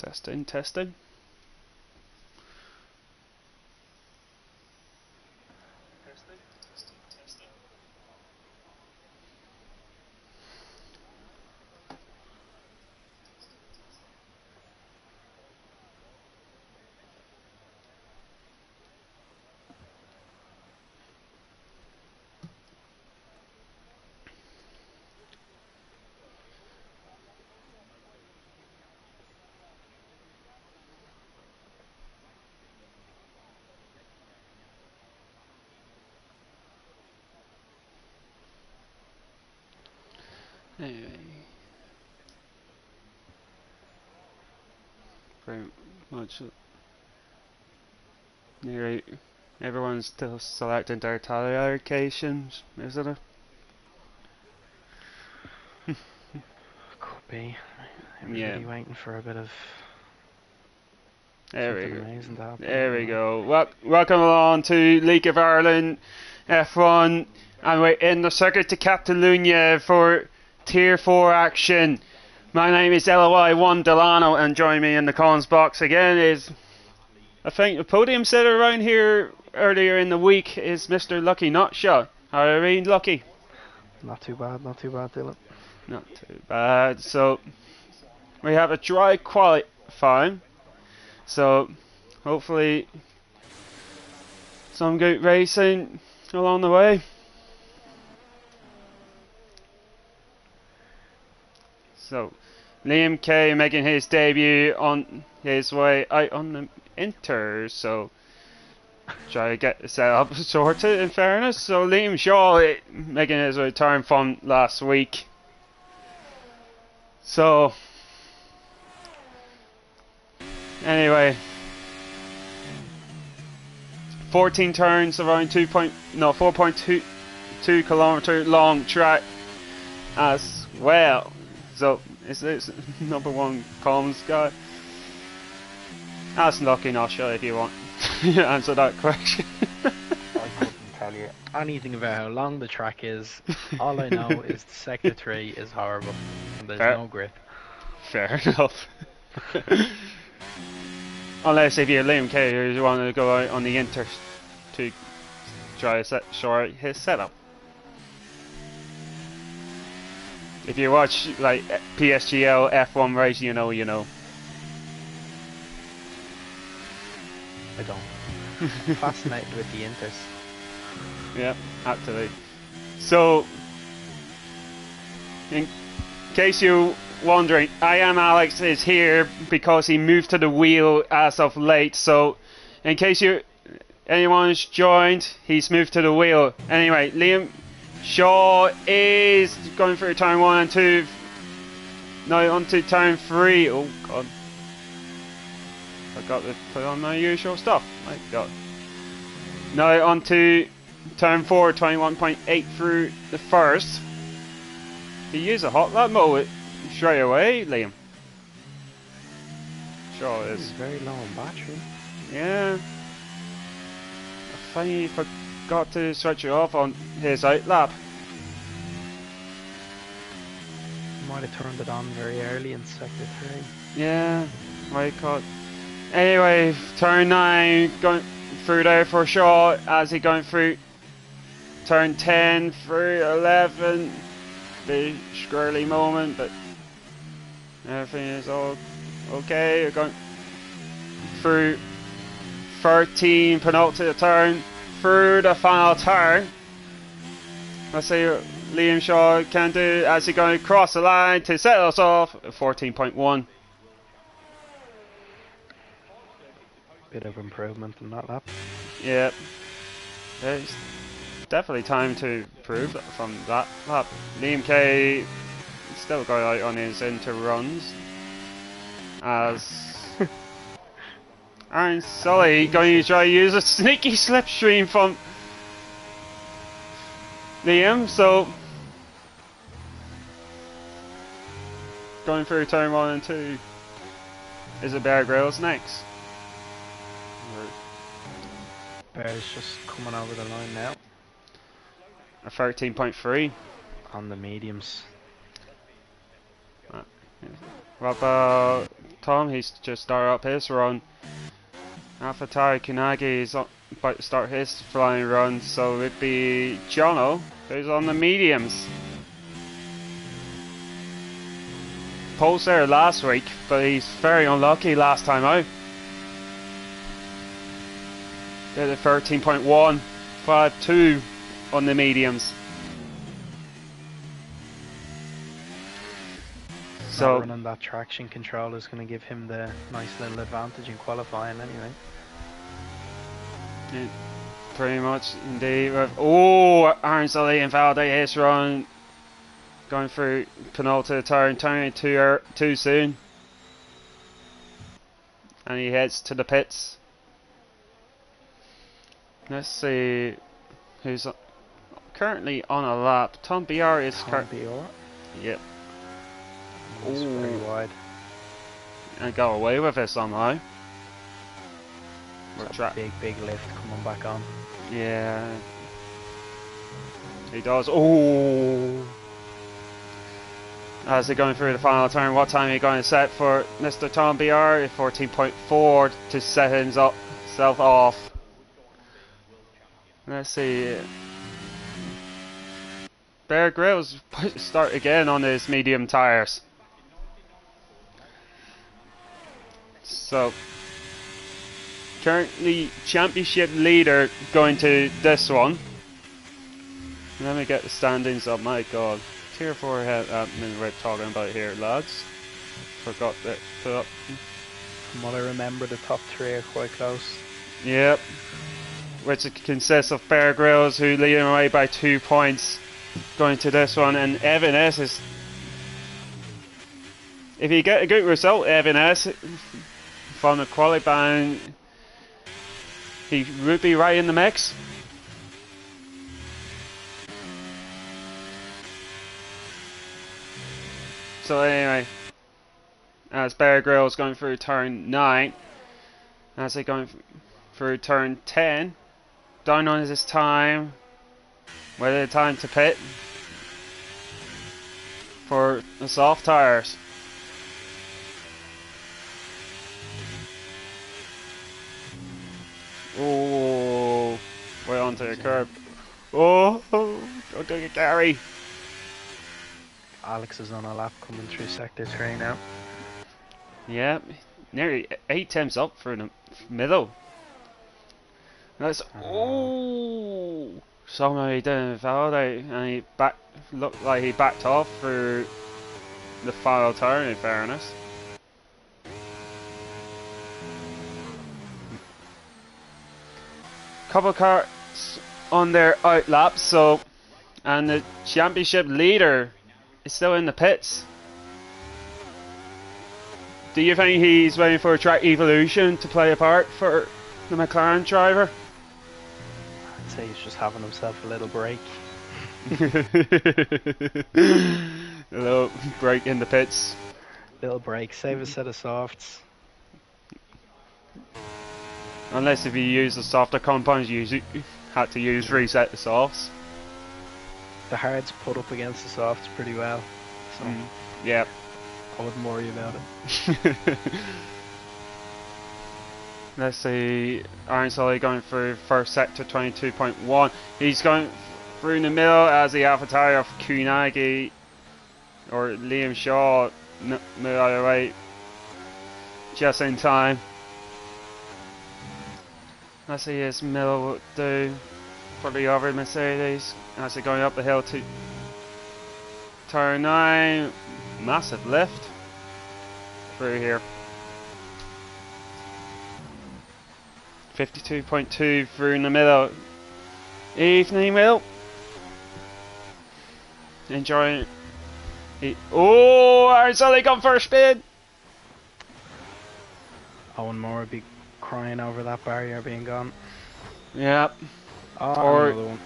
Testing, testing. Anyway, very much nearly everyone's still selecting their tally allocations, isn't it? Could be. I'm Yeah. really waiting for a bit of There we something go. amazing to happen. There we go. Welcome along to League of Ireland F1, and we're in the circuit to Catalunya for Tier 4 action. My name is LOI1 Delano, and join me in the comms box again is, I think the podium sitter around here earlier in the week is Mr. Lucky Nutshot. How are you, Lucky? Not too bad, Dylan. Not too bad. So, we have a dry qualifying. So, hopefully, some good racing along the way. So, Liam Kay making his debut on his way out on the Inter. So, try to get the setup sorted in fairness. So, Liam Shaw making his return from last week. So, anyway, 14 turns around 4.2 kilometer long track as well. So, is this number one comms guy? Ask Lucky Nutshot if you want to answer that question. I couldn't tell you anything about how long the track is. All I know is the Sector 3 is horrible and there's Fair. no grip. Fair enough. Unless if you're Liam Kay, you want to go out on the Inter to try to sort out his setup. If you watch like PSGL F1 race, you know. I don't. Fascinated with the Inters. Yeah, absolutely. So, in case you're wondering, I Am Alex is here because he moved to the wheel as of late. So, in case anyone's joined, he's moved to the wheel. Anyway, Liam Shaw is going through turn 1 and 2. Now on to turn 3. Oh god. I got to put on my usual stuff. My god. Now on to turn 4, 21.8 through the first. He used a hot lap mode straight away, Liam. Sure is. He's very low on battery. Yeah. I think he forgot to switch it off on his out lap. Might have turned it on very early in Sector 3. Yeah, my god. Anyway, turn 9 going through there for Shaw as he going through turn 10 through 11. The squirrely moment, but everything is all okay. You're going through 13, penultimate turn, through the final turn. Let's see what Liam Shaw can do as he going across the line to set us off 14.1. Bit of improvement in that lap. Yeah, it's definitely time to improve from that lap. Liam Kay still going out on his Inter runs as Aaron Sully going to try to use a sneaky slipstream from Liam, so going through turn 1 and 2. Is it Bear Grylls next? Bear's just coming over the line now. A 13.3 on the mediums. What about Tom? He's just started up his run. AlphaTauri Kunagi is about to start his flying run, so it'd be Jono who's on the mediums. Pole's there last week, but he's very unlucky last time out. Did a 13.152 on the mediums. So running that traction control is going to give him the nice little advantage in qualifying anyway. Yeah, pretty much indeed. Oh, Aaron Sully invalidated his run. Going through penultimate turn, turning too soon. And he heads to the pits. Let's see who's currently on a lap. Tom BR is currently. Yep. He's pretty wide. And got away with it somehow. Big lift coming back on. Yeah. He does. Oh. As they're going through the final turn, what time are you going to set for Mr. Tom BR? 14.4 to set himself off. Let's see. Bear Grylls start again on his medium tires. So, currently championship leader going to this one. Let me get the standings up. My God, tier 4 head admin we're talking about here, lads. Forgot that put up. From what I remember, the top 3 are quite close. Yep. Which consists of Bear Grylls, who leading away by 2 points going to this one, and Evan S is. If you get a good result, Evan S from the qualifying, he would be right in the mix. So anyway, as Bear Grylls going through turn 9, as they going through turn 10, down on his time, whether the time to pit for the soft tires. Oh, way onto the curb. Oh, don't take it, Gary. Alex is on a lap coming through sector 3 now. Yep, nearly 8 temps up for the middle. That's somehow he didn't validate, and he looked like he backed off through the final turn. In fairness, couple cars on their out laps, so and the championship leader is still in the pits. Do you think he's waiting for a track evolution to play a part for the McLaren driver? I'd say he's just having himself a little break. A little break in the pits. Little break, save a set of softs. Unless if you use the softer compounds, you had to use reset the softs. The hards put up against the softs pretty well, so yeah, I wouldn't worry about it. Let's see, Aaron Sully going through first sector 22.1. He's going through in the middle as the AlphaTauri of Kunagi or Liam Shaw move out of the way just in time. Let's see his middle will do for the other Mercedes as they're going up the hill to turn 9. Massive lift through here. 52.2 through in the middle. Evening, Will. Enjoying it. Oh, Aaron Sully gone for a spin. Owen Moore would be crying over that barrier being gone. Yep. Oh, or another one.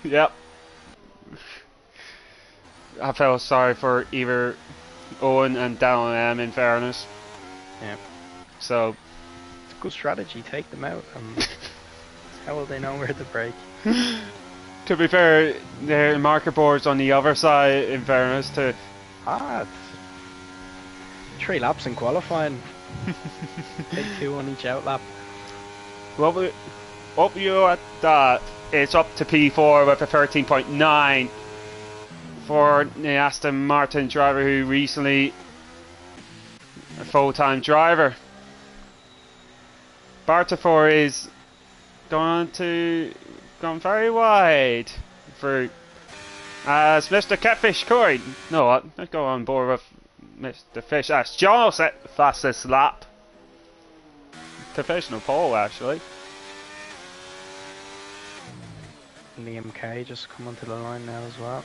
yep. I felt sorry for either Owen and Dallin M in fairness. Yeah. So it's a good strategy, take them out and how will they know where to brake? To be fair, there are marker boards on the other side in fairness to 3 laps in qualifying. Take 2 on each out lap. Well, up you at that. It's up to P4 with a 13.9 for the Aston Martin driver who recently a full-time driver. Bartafor is going very wide for as Mr. Catfish Corey. No, what? Let's go on board with Mr. Fish. As John set the fastest lap. Professional pole, actually. Liam Kay just come onto the line now as well.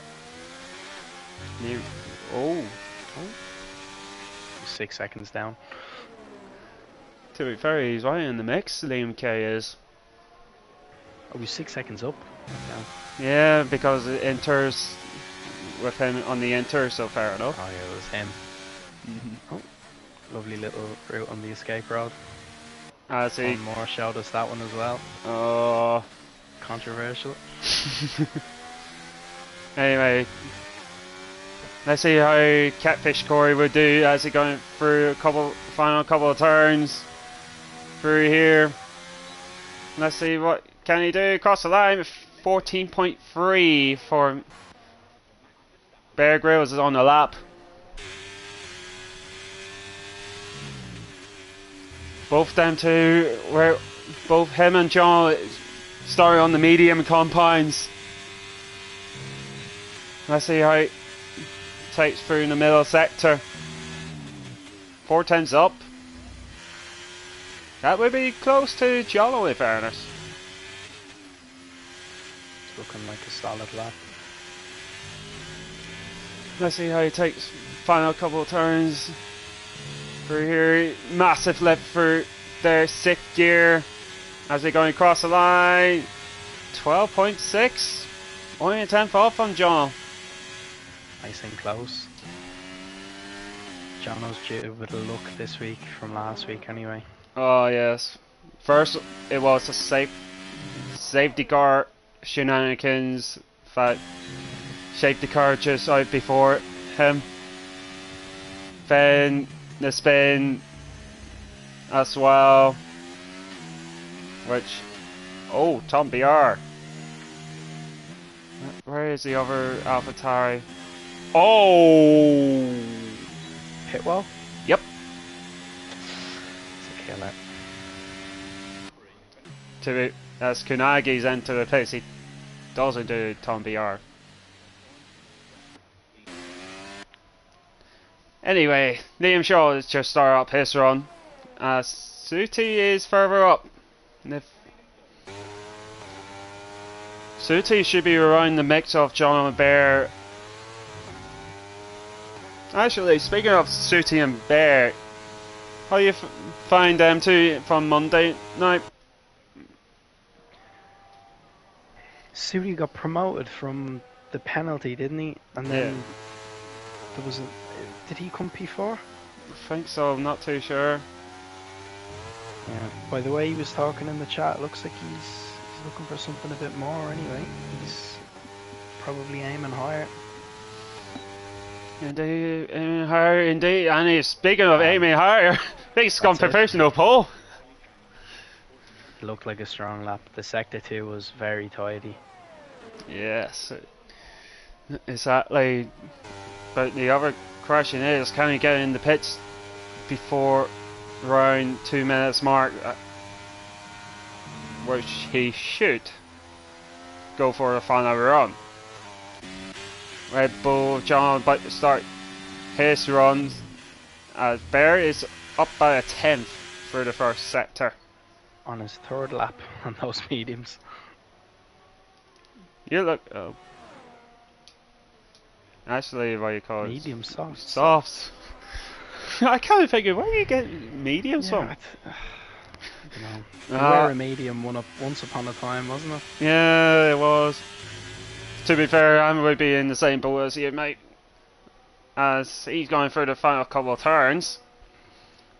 Oh. 6 seconds down. To be fair, he's right in the mix, Liam Kay is. Oh, he's 6 seconds up. Yeah, because it enters with him on the enter, so fair enough. Oh yeah, it was him. Oh, lovely little route on the escape road. I see. One more showed us that one as well. Oh. Controversial. Anyway, let's see how Catfish Corey would do as he going through final couple of turns through here. Let's see what can he do across the line. 14.3 for Bear Grylls is on the lap. Both them two, where both him and John started on the medium compounds. Let's see how it takes through in the middle sector. 4 tenths up. That would be close to Jolo in fairness. It's looking like a solid lap. Let's see how he takes final couple of turns through here. Massive lift for their 6th gear as they're going across the line. 12.6. Only a tenth off on John. Nice and close. Jono's due with a look this week from last week anyway. Oh yes. First it was a safety car shenanigans. In fact, safety car just out before him. Then the spin as well. Which, oh, Tom BR. Where is the other AlphaTauri? Oh! Pit wall? Yep. It's a killer. As Kunagi's into the place, he doesn't do Tom BR. Anyway, Liam Shaw has just started up his run. Suti is further up. Suti should be around the mix of John and Bear. Actually, speaking of Suti and Bear, how do you find them two from Monday night? Suti got promoted from the penalty, didn't he? And then there was a... Did he come P4? I think so, I'm not too sure. Yeah. By the way he was talking in the chat, looks like he's looking for something a bit more anyway. He's probably aiming higher. Indeed, aiming higher, indeed. And he's speaking of aiming higher, he's gone professional pole. It looked like a strong lap. The sector 2 was very tidy. Yes, exactly. But the other question is, can he get in the pits before around 2 minutes mark? Which he should go for the final run. Red Bull John about to start his run. Bear is up by a tenth for the first sector. On his 3rd lap on those mediums. You look. Oh. Actually, what you call it? Medium softs. Softs. I can't figure where you get mediums from. You know, you were a medium once upon a time, wasn't it? Yeah, it was. To be fair, I would be in the same boat as you, mate. As he's going through the final couple of turns.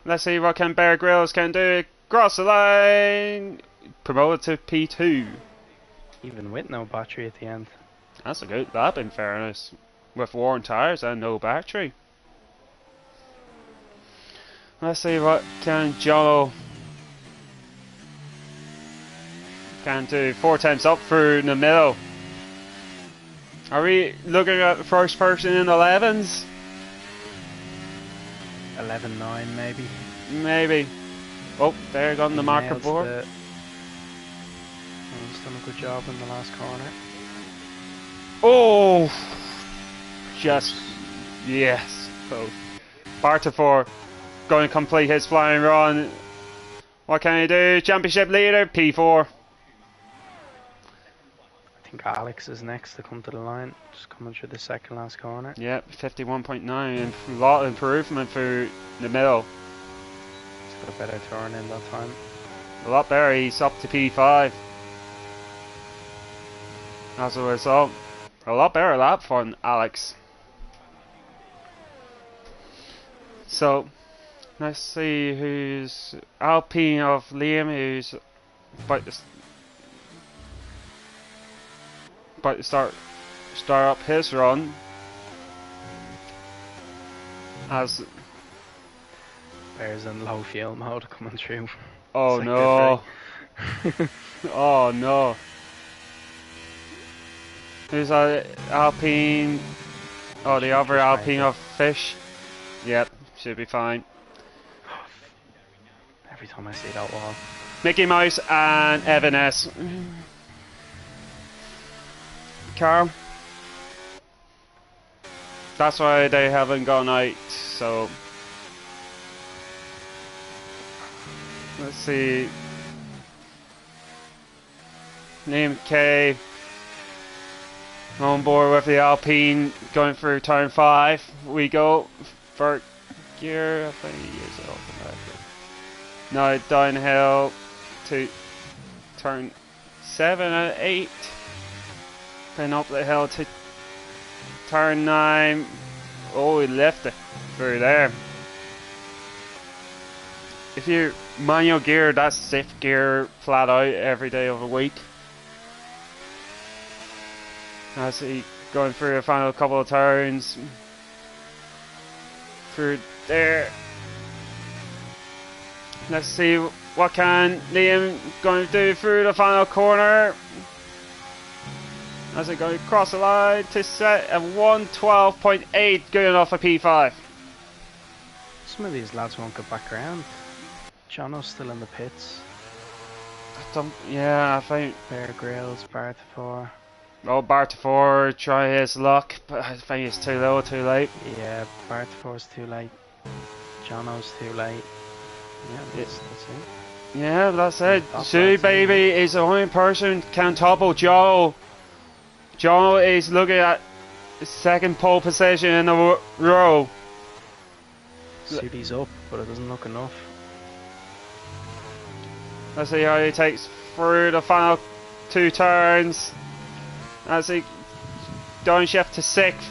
Let's see what can Bear Grylls can do. Cross the line. Promoted to P2. Even with no battery at the end. That's a good lap in fairness. With worn tyres and no battery. Let's see what can Jono can do. 4 times up through the middle. Are we looking at the first person in 11s? 11.9 maybe. Maybe. Oh, there gone the marker board. He's done a good job in the last corner. Oh! Just, yes. Oh. Bartafor going to complete his flying run. What can he do? Championship leader, P4. I think Alex is next to come to the line, just coming through the second last corner. Yep, 51.9, a lot of improvement through the middle. He's got a better turn in that time. A lot better, he's up to P5. As a result, a lot better lap for Alex. So, let's see who's Alpine of Liam, who's about to start up his run. As Bears in low fuel mode coming through. oh no, oh no. Who's Alpine? Oh, the other Alpine of Fish. Yep, should be fine. Every time I see that wall. Mickey Mouse and Evan S. Carl. That's why they haven't gone out, so let's see. Liam K on board with the Alpine going through turn 5. We go for gear, I think he is automatic. Now downhill to turn 7 and 8. Then up the hill to turn 9. Oh, he left it through there. If you manual gear, that's safe gear flat out every day of the week. As he going through the final couple of turns. Through there. Let's see what can Liam going to do through the final corner. As it goes across the line to set a 112.8, good enough for P5. Some of these lads won't get back around. Jono's still in the pits. Yeah, I think Bear Grylls, Bartafor. Oh, Bartafor try his luck, but I think it's too low, too late. Yeah, Bartafor's too late. Jono's too late. Yeah, that's it. Yeah, that's it. Sue Baby is the only person can topple Joe. Joe is looking at the second pole position in the row. Sudi's up, but it doesn't look enough. Let's see how he takes through the final 2 turns. As he downshift to 6th.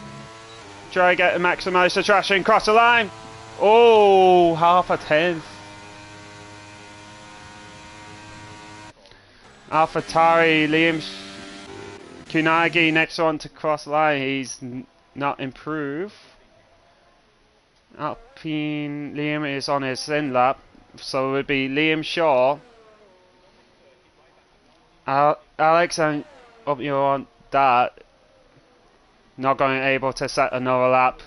Try to get to maximise the traction, cross the line. Oh, half a 10th. AlphaTauri, Liam Kunagi next one to cross the line. He's not improved. Alpine Liam is on his end lap, so it would be Liam Shaw, Alex, and up you on that. Not going able to set another lap.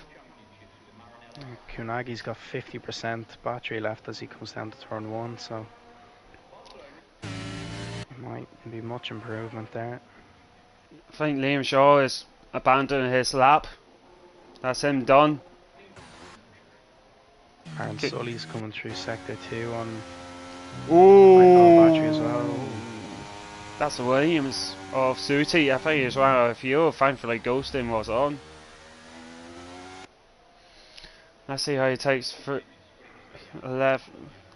Kunagi's got 50% battery left as he comes down to turn 1, so might be much improvement there. I think Liam Shaw is abandoning his lap. That's him done. Aaron Sully's coming through sector 2 on battery as well. That's the Williams of Suti. I think he's running out of fuel. Thankfully Ghosting was on. Let's see how he takes through 11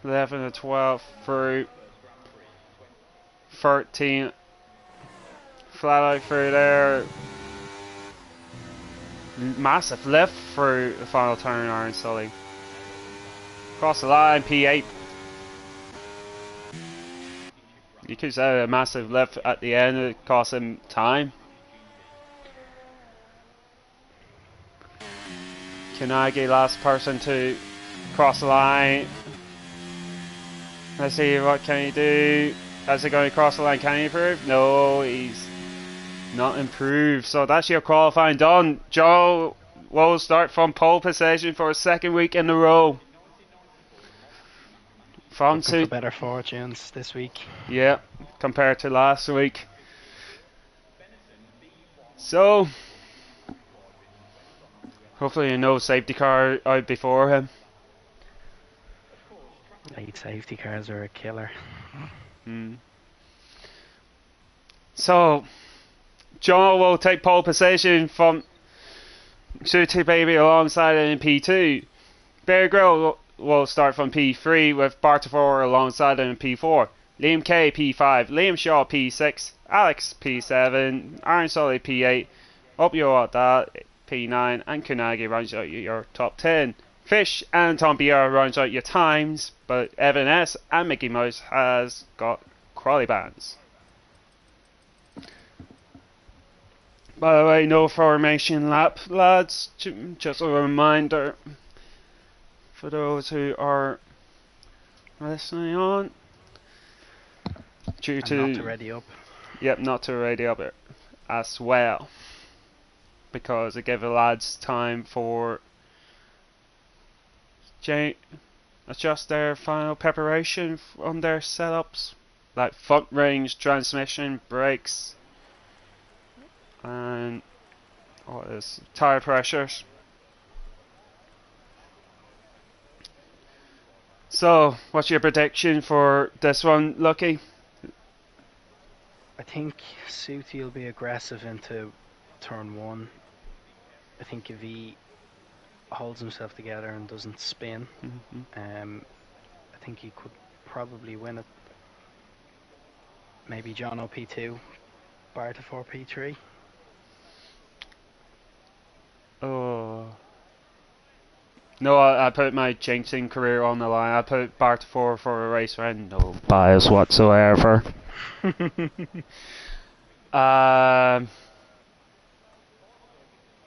to 12 through 13. Flat out through there. Massive lift through the final turn, Aaron Sully. Cross the line, P8. You could say a massive lift at the end, it cost him time. Kunagi, last person to cross the line. Let's see, what can he do? Is he going to cross the line? Can he improve? No, he's not improved. So that's your qualifying done. Joe will start from pole position for a second week in a row. From Looking for better fortunes this week. Yeah, compared to last week. So, hopefully no safety car out before him. Late safety cars are a killer. So, John will take pole position from Sooty Baby alongside him in P2. Bear Grylls will start from P3 with Bartafor alongside him in P4. Liam K P5, Liam Shaw P6, Alex P7, Aaron Sully P8, Opio Ada P9, and Kunagi rounds out your top 10. Fish and Tom BR rounds out your times, but Evan S and Mickey Mouse has got quality bands. By the way, no formation lap, lads. Just a reminder for those who are listening on. Due to not to ready up. Yep, not to ready up as well, because it gave the lads time for adjust their final preparation on their setups, like front range, transmission, brakes, and what is tire pressures. So, what's your prediction for this one, Lucky? I think Sooty will be aggressive into turn 1. I think if he holds himself together and doesn't spin, I think he could probably win it. Maybe John O P2, Bartafor P3. Oh. No, I put my jinxing career on the line. I put Bartafor for a race round. No bias whatsoever.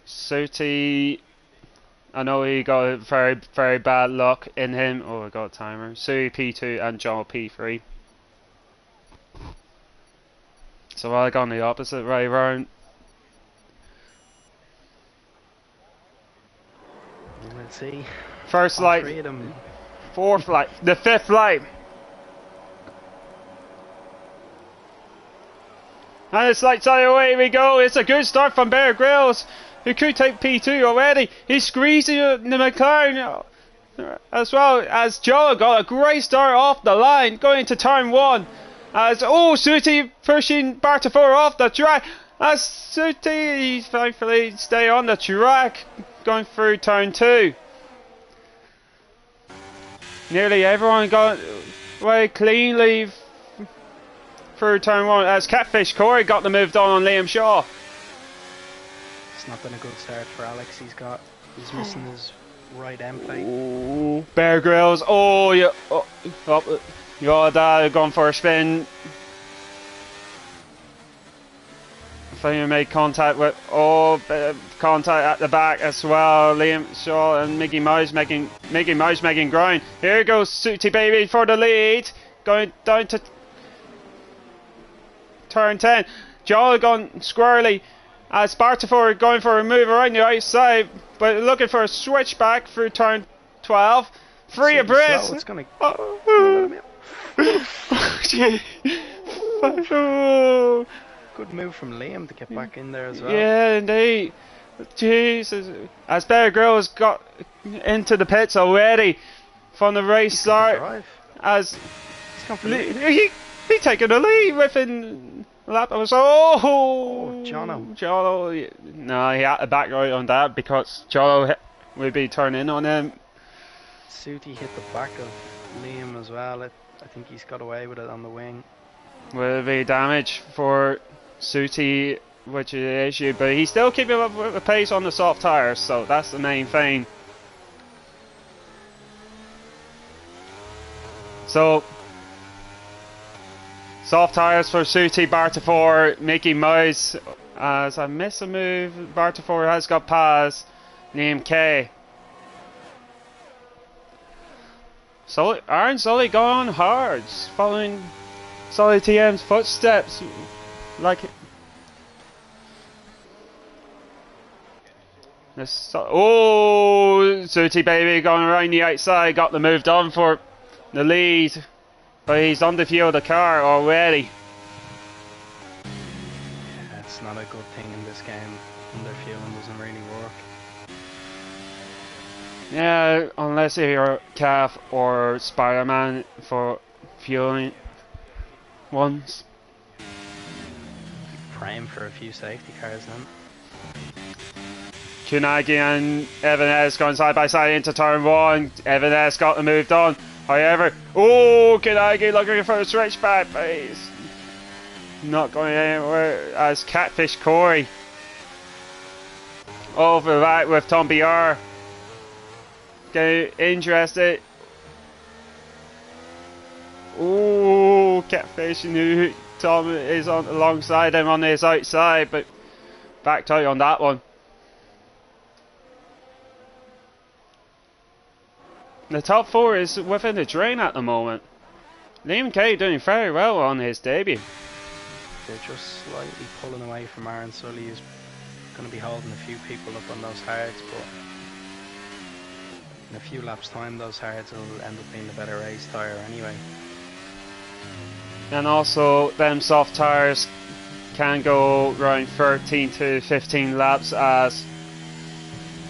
Sooty, I know he got very, very bad luck in him. Oh, I got a timer. Sooty P2 and John P3. So I got the opposite way round. Let's see. First light, fourth light, the fifth light. And it's lights out, away we go. It's a good start from Bear Grylls, who could take P2 already. He's squeezing the McLaren as well as Joe got a great start off the line going into turn 1. As Sooty pushing Bartafor off the track. As Sooty thankfully stay on the track going through turn 2. Nearly everyone got away cleanly through turn 1 as Catfish Corey got the move on Liam Shaw. It's not been a good start for Alex. He's missing his right end plate. Ooh, Bear Grylls. Yoda gone for a spin. Finally made contact with contact at the back as well. Liam Shaw and Mickey Mouse making ground. Here goes Sooty Baby for the lead, going down to turn 10. Joel gone squirrely as Bartafor going for a move around the outside, but looking for a switchback through turn 12. Free abreast. It's gonna. Good move from Liam to get back in there as well. Yeah, indeed. Jesus. As Bear Grylls got into the pits already from the race start. As he taking the lead within a lap. I was Jono. No, he had to back out on that because Jono would be turning on him. Sooty hit the back of Liam as well. I think he's got away with it on the wing. Will be damage for Sooty, which is the issue, but he's still keeping up with the pace on the soft tyres, so that's the main thing. So, soft tyres for Sooty, Bartafor, Mickey Mouse. As I miss a move, Bartafor has got past Liam K. Aaron Sully gone hard, following Sully TM's footsteps. Like this. Oh, Sooty Baby going around the outside, got the move done for the lead, but he's on the field of the car already. Yeah, it's not a good thing in this game. Underfueling doesn't really work. Yeah, unless you're Calf or Spider-Man for fueling ones. Prime for a few safety cars then. Kunagi and Evan S going side by side into turn one. Evan S got the move done. However, oh, Kunagi looking for a switchback, but he's not going anywhere as Catfish Corey over that with Tom BR. Getting interested. Oh, Catfish knew Tom is on alongside him on his outside, but backed out on that one. The top four is within the drain at the moment. Liam Kay doing very well on his debut. They're just slightly pulling away from Aaron Sully, who's going to be holding a few people up on those hards, but in a few laps time those hards will end up being the better race tyre anyway. And also them soft tyres can go around 13 to 15 laps, as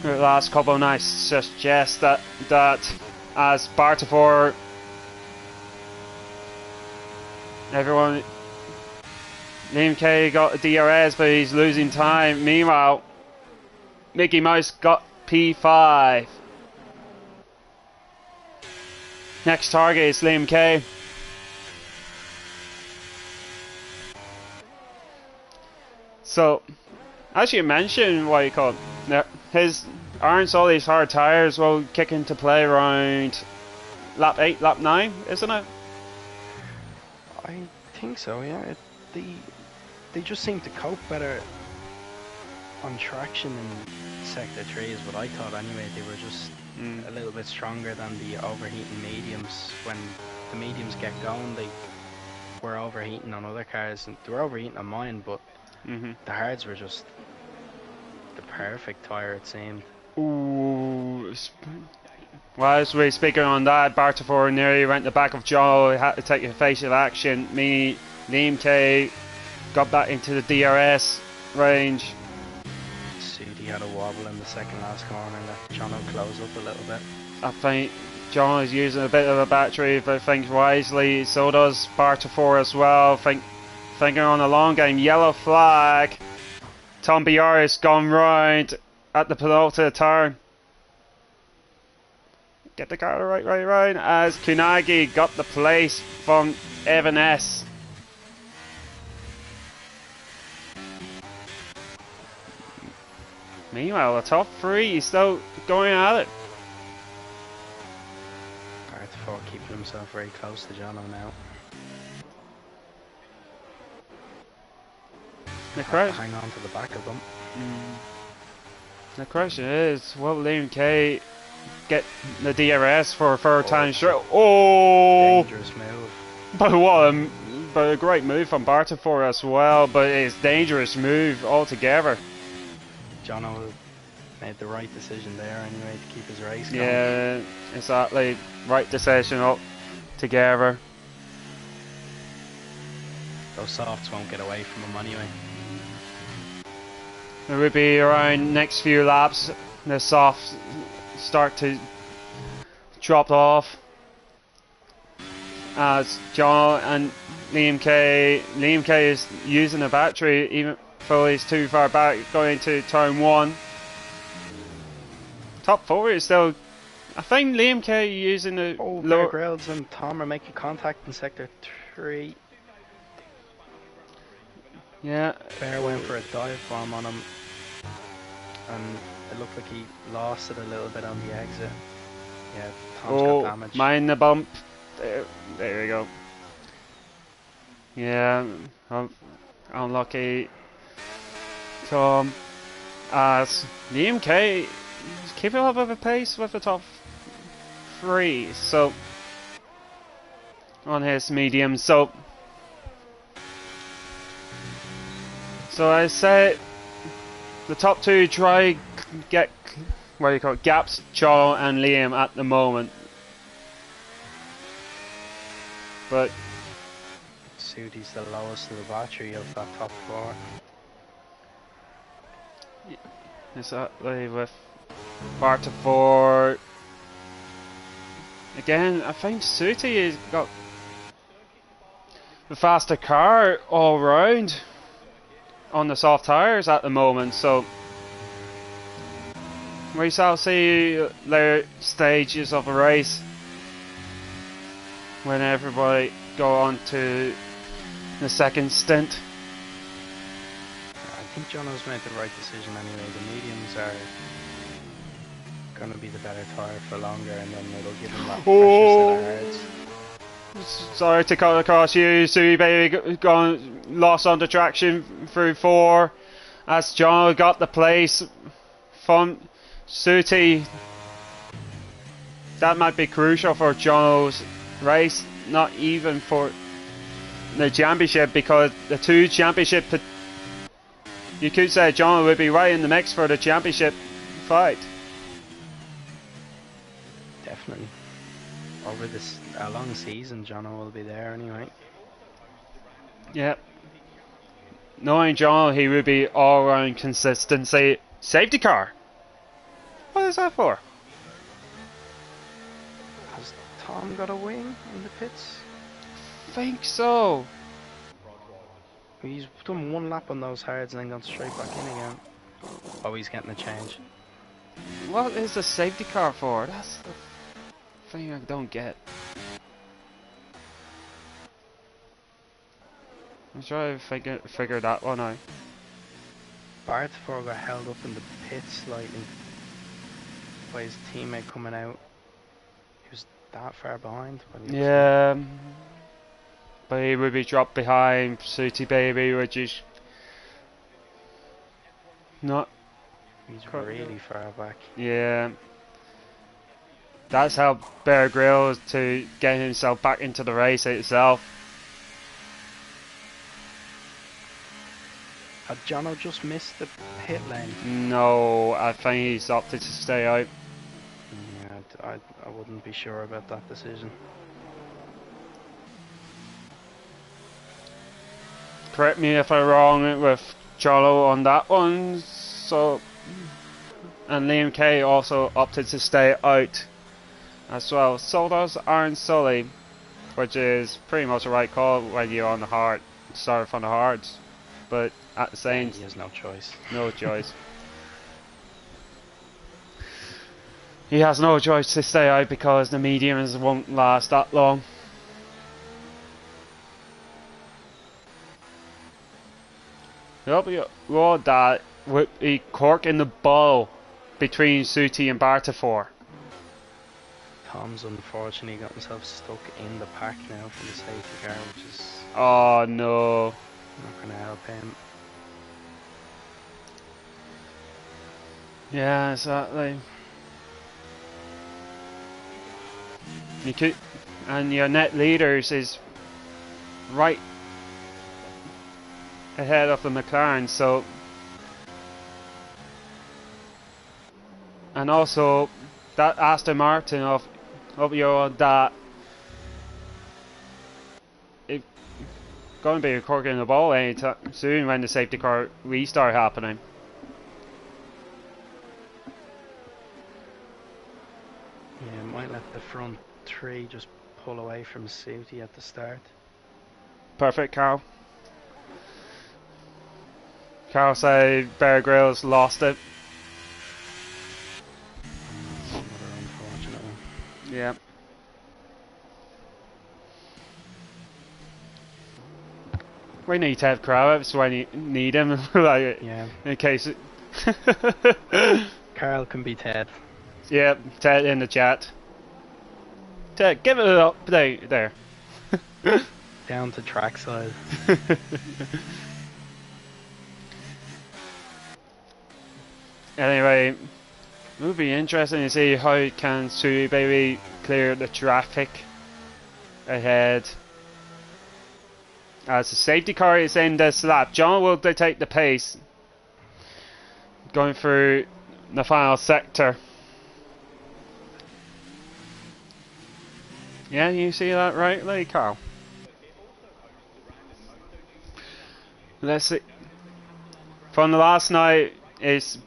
the last couple of nights suggest that as Bartafor, everyone, Liam Kay got a DRS but he's losing time. Meanwhile, Mickey Mouse got P5. Next target is Liam Kay. So, as you mentioned, what you call it, his Aaron Sully's hard tyres will kick into play around lap 8, lap 9, isn't it? I think so, yeah. They just seem to cope better on traction in Sector 3 is what I thought anyway. They were just a little bit stronger than the overheating mediums. When the mediums get going, they were overheating on other cars, and they were overheating on mine, but the hards were just the perfect tyre, it seemed. Ooh. Whilst we're speaking on that, Bartafor nearly went the back of Joe, had to take a facial action. Liam Kay got back into the DRS range. He had a wobble in the second last corner and let Jono close up a little bit. I think John is using a bit of a battery, but thinks wisely. So does Bartafor as well. Thinking on a long game. Yellow flag. Tom BR has gone round at the penultimate turn. Get the car right round as Kunagi got the place from Evan S. Meanwhile, the top three is still going at it. Bartafor keeping himself very close to Jono now. The question, hang on to the back of them. The question is, will Liam Kay get the DRS for a third time straight? Oh! Dangerous move. But a great move from Bartafor as well, but it's dangerous move altogether. Jono made the right decision there anyway to keep his race going. Yeah, exactly. Right decision altogether. Those softs won't get away from him anyway. It would be around next few laps, the softs start to drop off as John and Liam Kay is using a battery even though he's too far back going to turn 1. Top 4 is still, I think Liam Kay using the Bear Grylls and Tom are making contact in Sector 3. Yeah. Bear went for a dive bomb on him and it looked like he lost it a little bit on the exit. Yeah, Tom's got damage. Mind the bump. There we go. Yeah, unlucky Tom. As Liam Kay is keeping up with a pace with the top 3, so on his medium. So I said the top two try get what do you call it, gaps Jono and Liam at the moment, but Sudi's the lowest of the battery of that top four. Exactly, with Bartaford. Again, I think Suti has got the faster car all round on the soft tyres at the moment, so we shall see later stages of a race when everybody go on to the second stint. I think Jono's made the right decision anyway. The mediums are going to be the better tyre for longer, and then it'll give him that pressure set of hards. Sorry to cut across you, Sui Baby gone lost on the traction through 4 as Jono got the place from Suti. That might be crucial for Jono's race, not even for the championship, because the two championship, you could say Jono would be right in the mix for the championship fight. Definitely. Over this a long season, Jono will be there anyway. Yep. Knowing Jono, he would be all round consistency. Safety car. What is that for? Has Tom got a wing in the pits? Think so. He's done one lap on those hards and then gone straight back in again. Oh, he's getting a change. What is the safety car for? That's the thing I don't get. I'm trying to figure that one out. Bartaford got held up in the pit slightly by his teammate coming out. He was that far behind. Yeah. But he would be dropped behind Suti Baby, which is not. He's really far back. Yeah. That's how Bear Grylls to get himself back into the race itself. Had Jono just missed the pit lane? No, I think he's opted to stay out. Yeah, I wouldn't be sure about that decision. Correct me if I'm wrong with Jono on that one. So, and Liam Kay also opted to stay out as well. So does Aaron Sully, which is pretty much the right call when you're on the hard, start from the hards. But at the same, he has no choice. No choice. He has no choice to stay out because the mediums won't last that long. Well, that would be cork in the ball between Suti and Bartaford. Tom's unfortunately got himself stuck in the pack now for the safety car, which is oh no, not going to help him. Yeah, exactly. You could, and your net leaders is right ahead of the McLaren, so, and also that Aston Martin of your that it's going to be corking the ball anytime soon when the safety car restart happening. Yeah, might let the front three just pull away from Suti at the start. Perfect, Carl. Carl said Bear Grylls lost it. Another unfortunate one. Yeah. We need to have Kravitz when you need him, like, yeah. in case it Carl can be Ted. Yeah, Ted in the chat. Ted, give it up there. Down to trackside. Anyway, it would be interesting to see how can Sui Baby clear the traffic ahead. As the safety car is in this lap, John will dictate the pace. Going through the final sector. Yeah, you see that rightly, Carl? Let's see. From the last night, it's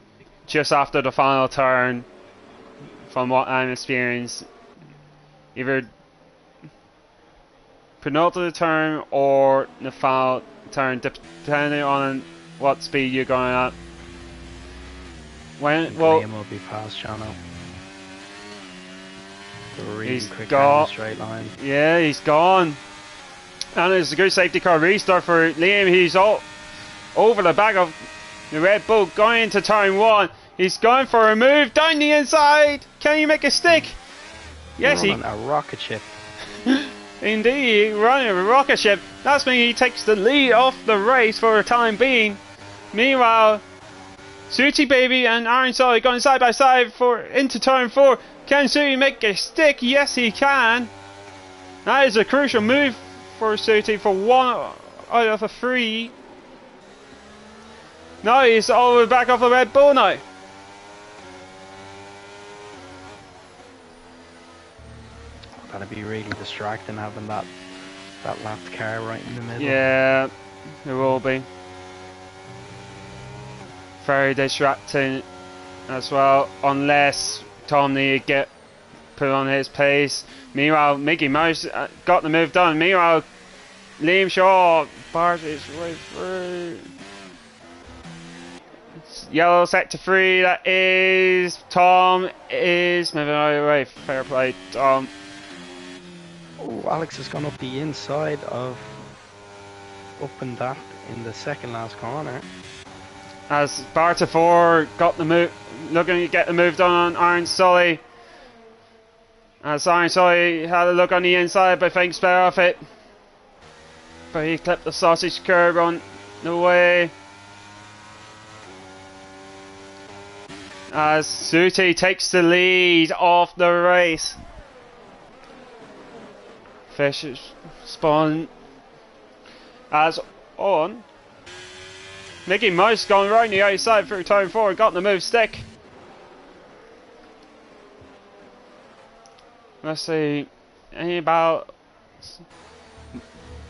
just after the final turn. From what I'm experiencing, either penultimate turn or the final turn, depending on what speed you're going at. Graham will be past Jono. Really he's quick gone. down the straight line. Yeah, he's gone. And it's a good safety car restart for Liam. He's all over the back of the Red Bull going into turn 1. He's going for a move down the inside. Can you make a stick? Yes, he. A rocket ship. Indeed, running a rocket ship. That's mean he takes the lead off the race for the time being. Meanwhile, Suchi Baby and Aaron Sully going side by side into turn 4. Can Suchi make a stick? Yes, he can. That is a crucial move for Suchi for 1 out of 3. No, he's all the way back off the Red Bull now. That'd be really distracting having that lapped car right in the middle. Yeah, it will be. Very distracting as well, unless Tom need to get put on his pace. Meanwhile, Mickey Mouse got the move done. Meanwhile, Liam Shaw bars his way through. Yellow sector 3, that is Tom is moving out of the way. Fair play, Tom. Oh, Alex has gone up the inside of up and that in the second last corner. As Barta 4 got the move, looking to get the move done on Aaron Sully. As Aaron Sully had a look on the inside, but thinks better of it. But he clipped the sausage curb on the way. As Suti takes the lead off the race. Fish spawn as on. Mickey Mouse going right on the outside through turn 4, got the move stick. Let's see, any about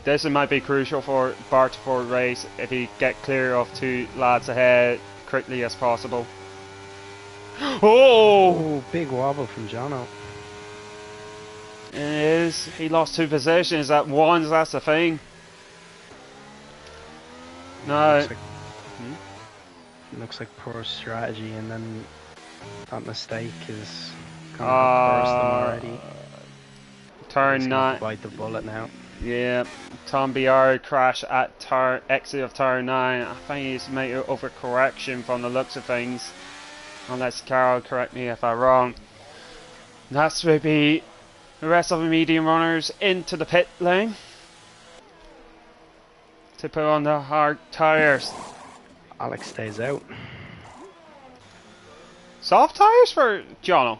this might be crucial for Bart for race if he get clear of 2 lads ahead quickly as possible. Oh, big wobble from Jono. It is. He lost 2 positions at once. That's the thing. No. Looks like poor strategy, and then that mistake is going to burst them already. Turn 9. Bite the bullet now. Yeah. Tom BR crash at exit of turn 9. I think he's made an overcorrection from the looks of things. Unless Carol correct me if I'm wrong. That's maybe the rest of the medium runners into the pit lane to put on the hard tyres. Alex stays out. Soft tyres for Jono?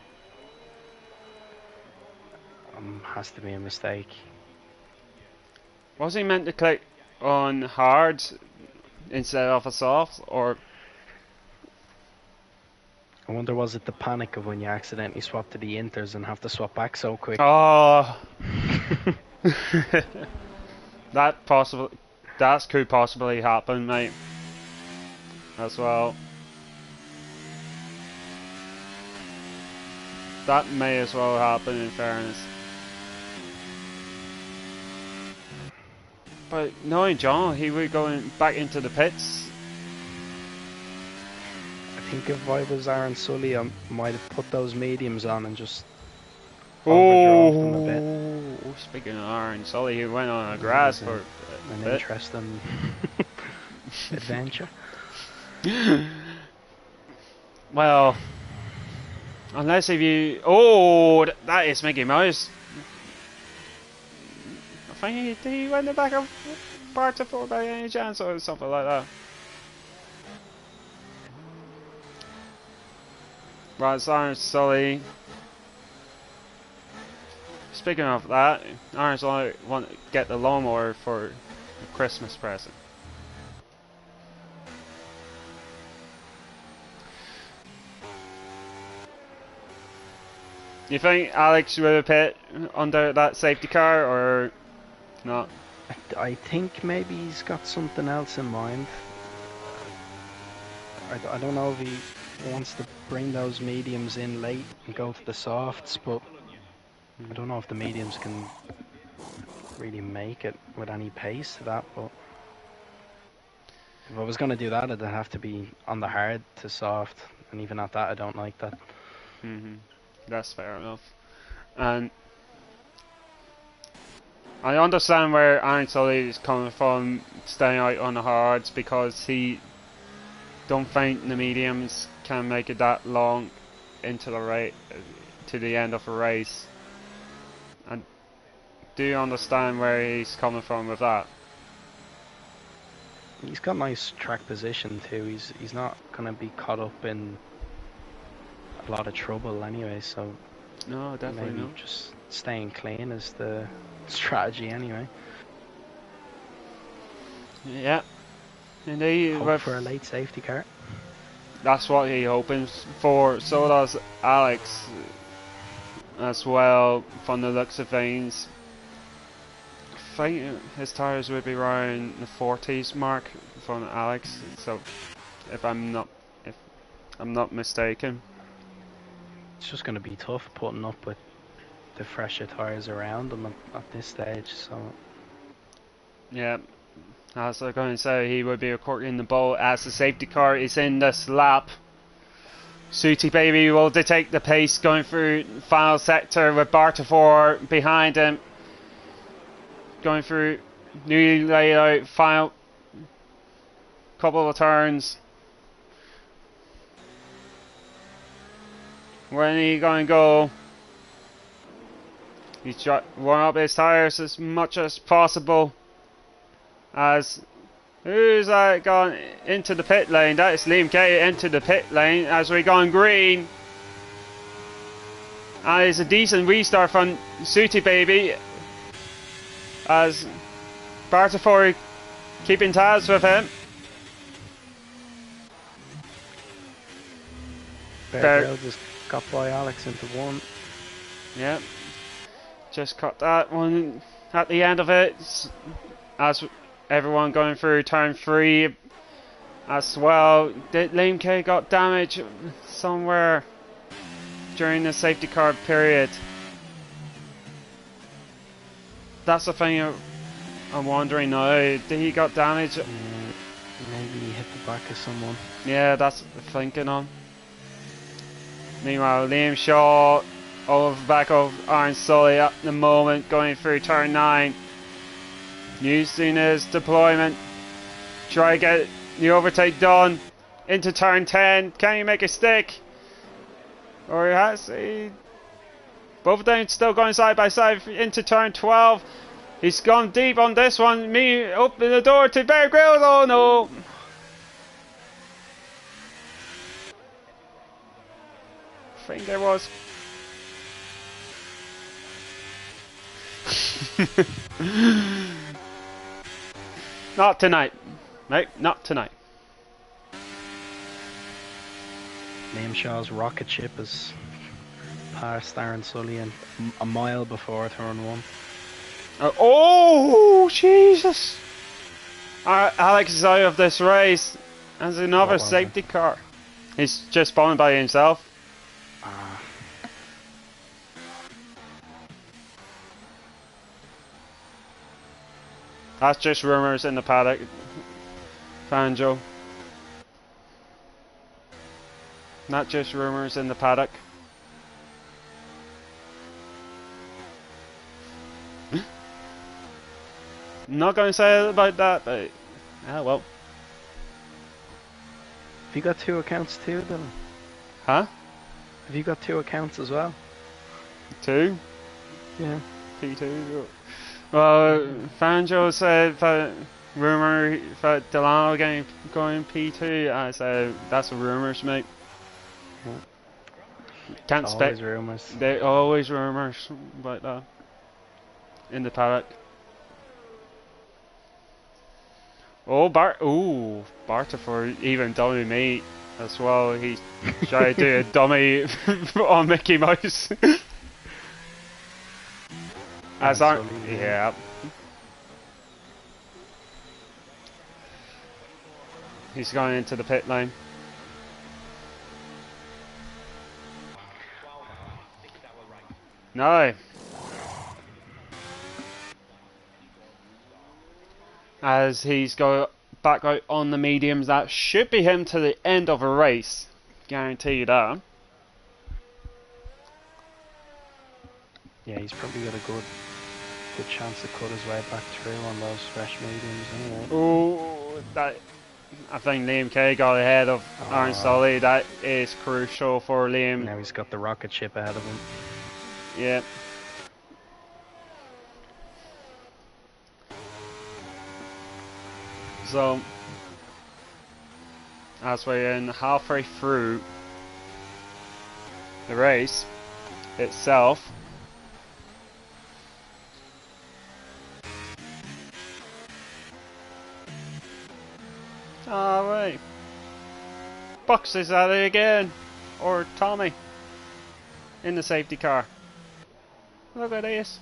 Has to be a mistake. Was he meant to click on hard instead of a soft, or? I wonder, was it the panic of when you accidentally swap to the inters and have to swap back so quick? Oh. That could possibly happen, mate. As well. That may as well happen, in fairness. But knowing John, he would go back into the pits. I think if I was Aaron Sully, I might have put those mediums on and just overdrove them a bit. Speaking of Aaron Sully, he went on a grass for an interesting adventure. Well, unless if you... Oh, that is Mickey Mouse. I think he went back of part of 4 by any chance or something like that. Right, Aaron Sully. speaking of that, Aaron's only want to get the lawnmower for a Christmas present. Do you think Alex will pit under that safety car or not? I think maybe he's got something else in mind. I don't know if he wants to bring those mediums in late and go to the softs, but I don't know if the mediums can really make it with any pace to that. But if I was going to do that, it'd have to be on the hard to soft, and even at that, I don't like that. That's fair enough. And I understand where Aaron Sully is coming from, staying out on the hards, because he don't think the mediums can make it that long into the to the end of a race. And do you understand where he's coming from with that? He's got nice track position too. He's not gonna be caught up in a lot of trouble anyway. So no, definitely maybe not. just staying clean is the strategy anyway. Yeah. Indeed, hope for a late safety car. That's what he hoping for. So does Alex as well, from the looks of things. I think his tyres would be around the 40s mark from Alex. So if I'm not mistaken. It's just going to be tough putting up with the fresher tyres around him at this stage. So yeah. As I'm going to say, he would be recording the ball as the safety car is in this lap. Sooty Baby will detect the pace going through final sector with Bartafor behind him. Going through newly laid out final couple of turns. Where are he going to go? He's trying to warm up his tyres as much as possible. As who's that gone into the pit lane? That is Liam Kay into the pit lane as we're going green. And it's a decent restart from Sooty Baby as Bartafor keeping tabs with him. Bear just got by Alex into one. Yep. Just cut that one at the end of it. As everyone going through turn 3 as well. Liam Kay got damage somewhere during the safety car period. That's the thing I'm wondering now. Did he got damage? Maybe he hit the back of someone. Yeah, that's the thinking on. Meanwhile, Liam Shaw over the back of Aaron Sully at the moment, going through turn 9. Using his deployment. Try to get the overtake done into turn 10. Can he make a stick? Or has he? Both of them still going side by side into turn 12. He's gone deep on this one. Me open the door to Bear Grylls. Oh no! I think there was. Not tonight, mate. Not tonight. Liam Shaw's rocket ship is past Aaron Sully and a mile before turn 1. Oh, Jesus! Alex is out of this race. There's another safety car. He's just spawned by himself. That's just rumours in the paddock, Fanjo. Not just rumours in the paddock. I'm not going to say about that, but well. Have you got 2 accounts too, Dylan? Huh? Have you got 2 accounts as well? 2? Yeah. P2. Well, Fanjo said that rumour that Delano going P2. I said that's rumours, mate. Can't spec. Always rumours. They're always rumours about that. in the paddock. Oh, Barterford even dummy me as well. He's trying to do a dummy on Mickey Mouse. As yeah. He's going into the pit lane. No. As he's go back out on the mediums, that should be him to the end of a race. Guarantee you that. Yeah, he's probably got a good chance to cut his way back through on those fresh mediums anyway. Oh, that I think Liam Kay got ahead of Aaron Sully. That is crucial for Liam. Now he's got the rocket ship ahead of him. Yeah. So, as we're in halfway through the race itself, alright, Bucks is at it again, or Tommy in the safety car. Look at this.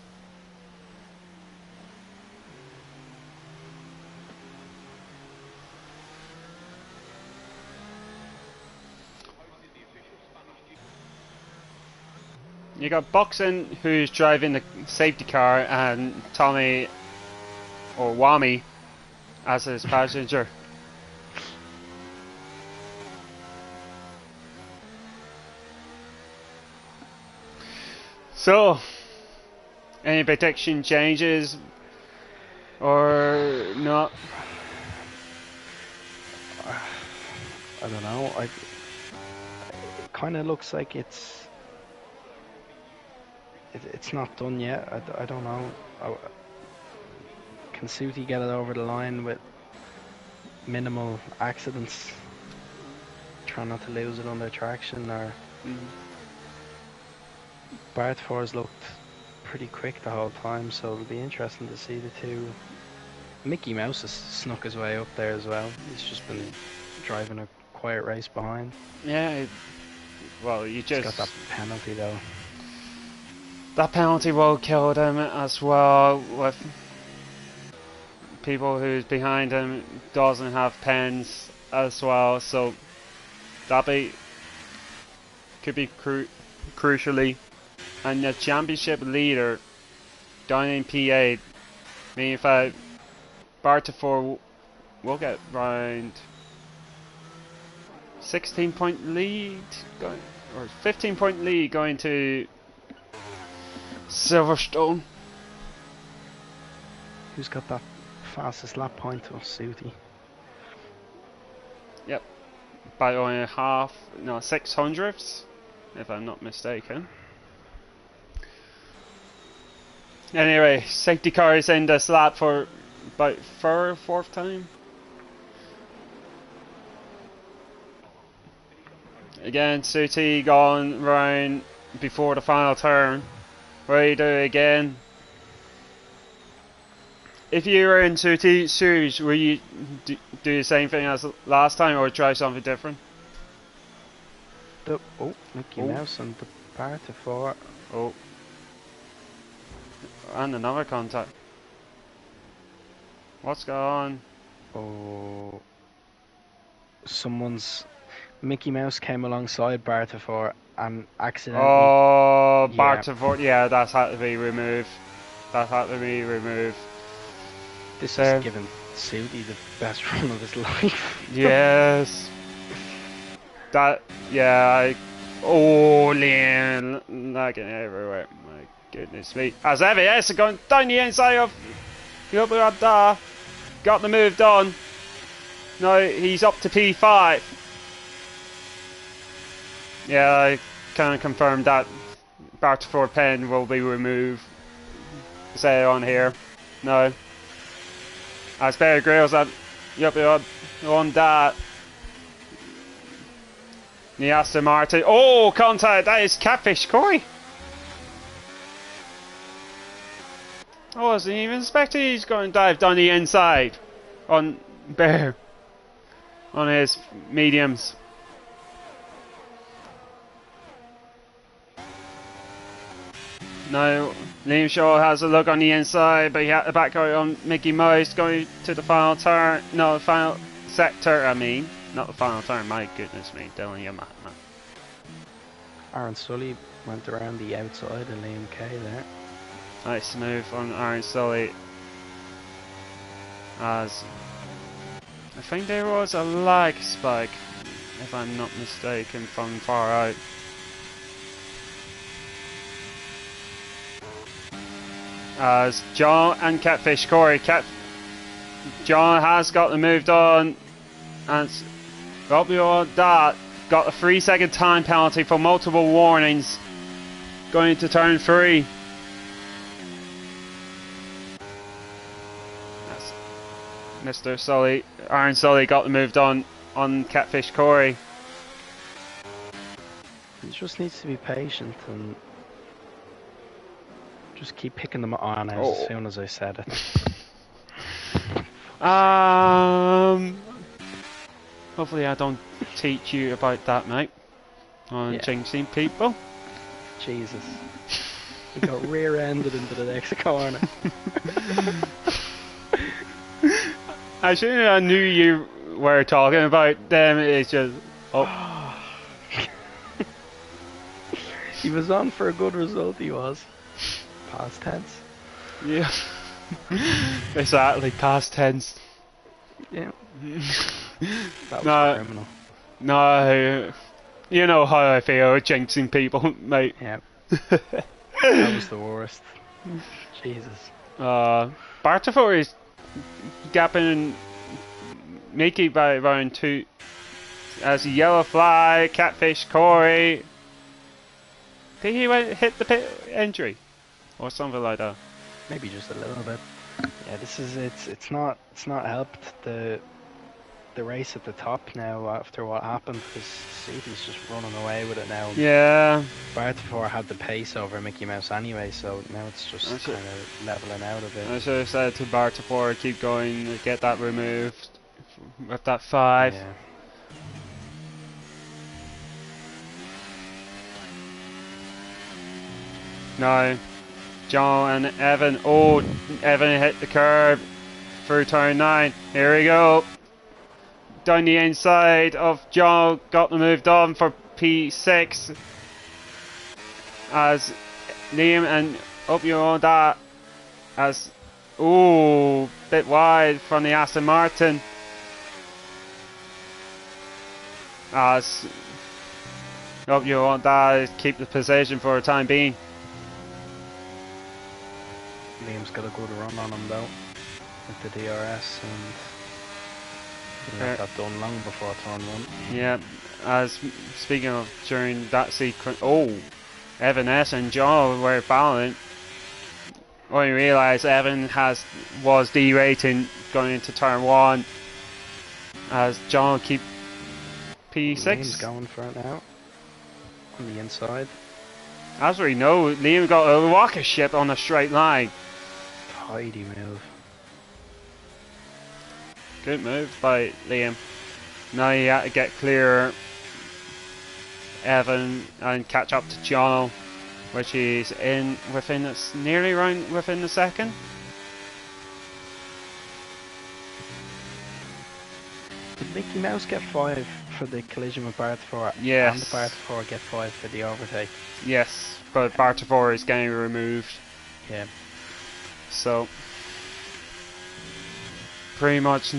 You got Buxton, who's driving the safety car, and Tommy, or Wami, as his passenger. So, any prediction changes, or not? I don't know. It kind of looks like it's not done yet. I don't know. Can Suti get it over the line with minimal accidents? Try not to lose it under traction, or Bartford's looked pretty quick the whole time, so it'll be interesting to see the two. Mickey Mouse has snuck his way up there as well. He's just been driving a quiet race behind. Yeah, well, you just got that penalty though. That penalty will kill him as well, with people who's behind him doesn't have pens as well, so that could be crucially. And the championship leader down in P8, meaning if Barterford will get round 16-point lead, or 15-point lead going to Silverstone. Who's got that fastest lap point? To Suti. Yep, by only 600ths, if I'm not mistaken. Anyway, safety car is in this lap for about fourth time. Again, Suti going round before the final turn. Ready to do it again. If you were in Suti's shoes, will you do the same thing as last time, or try something different? Mickey Mouse and the Barterford. Oh. And another contact. What's going on? Oh. Mickey Mouse came alongside Barterford and accidentally. Oh, Barterford. Yeah, that's had to be removed. This is giving Suti the best run of his life. Yes. Liam, lagging everywhere. My goodness me. As EVS are going down the inside of Gilbert. Got the move done. No, he's up to P5. Yeah, I can confirm that Barterford pen will be removed. Say it on here. No. As Bear Grylls on that. The Aston Martin. Oh, contact! That is Catfish Corey. I wasn't even expecting he's going to dive down the inside on Bear on his mediums. Now Liam Shaw has a look on the inside, but he had the back out on Mickey Mouse going to the final turn. No, the final sector. I mean, not the final turn. My goodness me, Dylan, you're mad, man. Aaron Sully went around the outside of Liam Kay there. Nice move on Aaron Sully. As I think there was a lag spike, if I'm not mistaken, from far out. As John and Catfish Corey, John has got the moved on, and Robbie that got a 3-second time penalty for multiple warnings going into turn 3. That's Mr. Sully, Aaron Sully got the moved on Catfish Corey. He just needs to be patient and just keep picking them on as soon as I said it. Hopefully I don't teach you about that, mate. On jinxing people. Jesus. He got rear-ended into the next corner. I shouldn't have knew you were talking about them. It's just He was on for a good result, he was. Past tense. Yeah. Exactly, past tense. Yeah. That was criminal. No, you know how I feel jinxing people, mate. Yeah. That was the worst. Jesus. Bartafor is gapping Mickey by round 2 as a yellow fly, Catfish Corey. Did he hit the pit injury? Or something like that? Maybe just a little bit. Yeah, this is it's not helped the race at the top now after what happened, because Suiti's just running away with it now. Yeah. Bartafor had the pace over Mickey Mouse anyway, so now it's just kind of leveling out a bit. I should have said to Bartafor, keep going, get that removed with that 5. Yeah. No. John and Evan. Oh, Evan hit the curb through turn 9. Here we go. Down the inside of John. Got the moved on for P6. As Liam and up you on that. As bit wide from the Aston Martin. As up you on that. Keep the position for the time being. Liam's got a good run on him though with the DRS, and he got that done long before turn 1. Yeah, as speaking of during that sequence, Evan S and John were battling. When you realise Evan was derating going into turn 1, as John keep P6. Liam's going for it now on the inside. As we know, Liam got a rocket ship on a straight line. Tidy move. Good move by Liam. Now you have to get clear Evan and catch up to John, which is nearly around within the second. Did Mickey Mouse get 5 for the collision with Bartafor? Yes. And Bartafor get 5 for the overtake? Yes, but Bartafor is getting removed. Yeah. So pretty much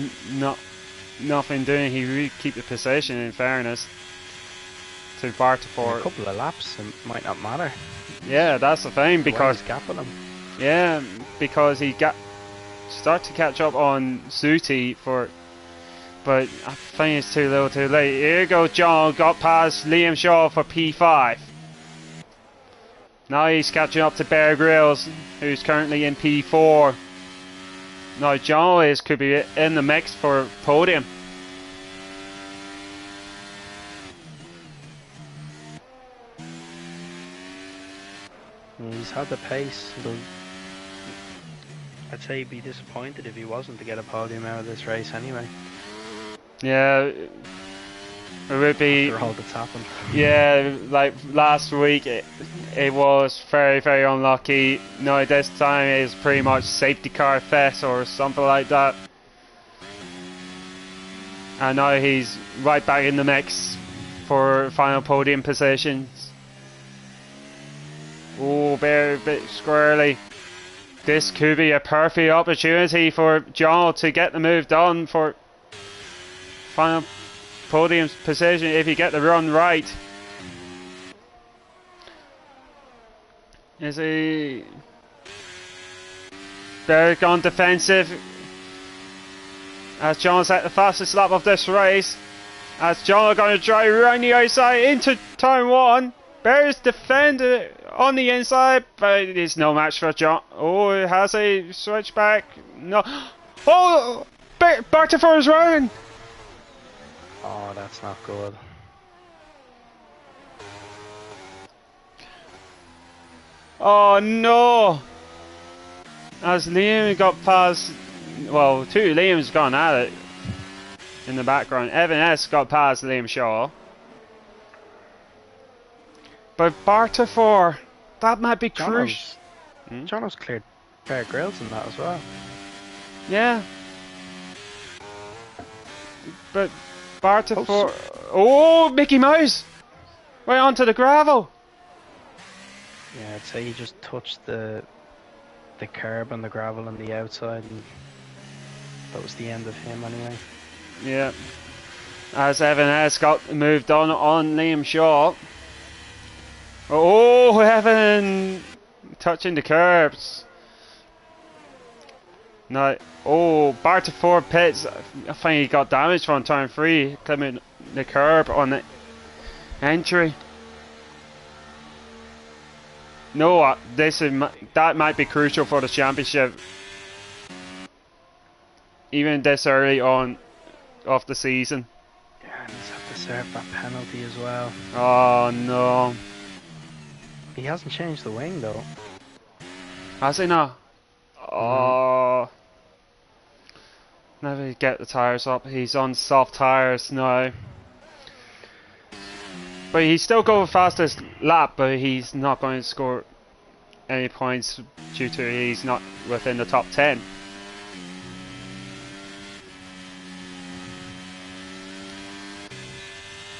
nothing doing. He really keep the position, in fairness to Bartafor. A couple of laps, it might not matter. Yeah, that's the thing, because gapping him. Yeah, because he start to catch up on Suti but I think it's too little too late. Here goes John, got past Liam Shaw for P5. Now he's catching up to Bear Grylls, who's currently in P4. Now John could be in the mix for podium. He's had the pace. I'd say he'd be disappointed if he wasn't to get a podium out of this race anyway. Yeah, it would be. After all that's happened. Yeah, like last week, it was very, very unlucky. No, this time it's pretty much safety car fest or something like that. And now he's right back in the mix for final podium positions. Oh, very a bit squirrely. This could be a perfect opportunity for John to get the move done for final podium position if you get the run right. Is he very gone defensive as John's at the fastest lap of this race, as John are going to drive around the outside into turn 1. Bear's defender on the inside, but it's no match for John. Oh, it has a switchback. No. Oh, Bartifor is running. Oh, that's not good. Oh no! As Liam got past, well, two Liam's gone at it in the background. Evan S got past Liam Shaw. But Bartifor, that might be crucial. Jono's cleared Bear Grylls in that as well. Yeah. But Bartifor, oh, Mickey Mouse! Right onto the gravel. Yeah, I'd say he just touched the curb and the gravel on the outside, and that was the end of him anyway. Yeah. As Evan S got moved on Liam Shaw. Oh, Evan touching the curbs. No, oh, Bartifor pits. I think he got damaged from turn 3, climbing the curb on the entry. No, that might be crucial for the championship. Even this early on of the season. Yeah, and he's had to serve that penalty as well. Oh no. He hasn't changed the wing though. Has he not? Oh. Never get the tyres up. He's on soft tyres now. But he's still going fastest lap, but he's not going to score any points due to he's not within the top 10.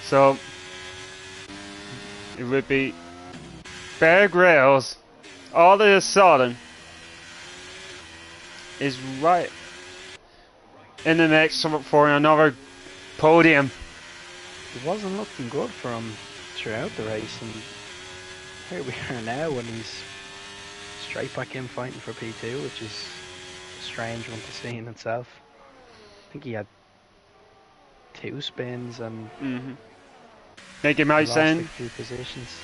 So it would be Bear Grylls all of a sudden is right in the mix for another podium. It wasn't looking good for him throughout the race, and here we are now when he's straight back in fighting for P2, which is a strange one to see in itself. I think he had 2 spins and Mickey Mouse lost in. a few positions.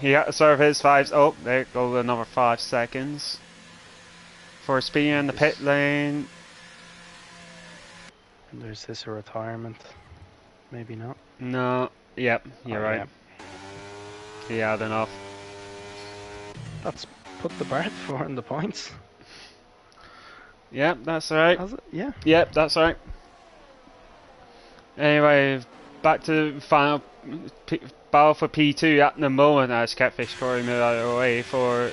He had to serve his 5s. Oh, there goes another 5 seconds for speeding in the pit lane. And there's this a retirement? Maybe not. No, yep, you're right. Yeah. He had enough. That's put the Bartifor in the points. Yep, that's right. Has it? Yeah. Yep, that's right. Anyway, back to final battle for P2 at the moment as Catfish Corey moved out of the way for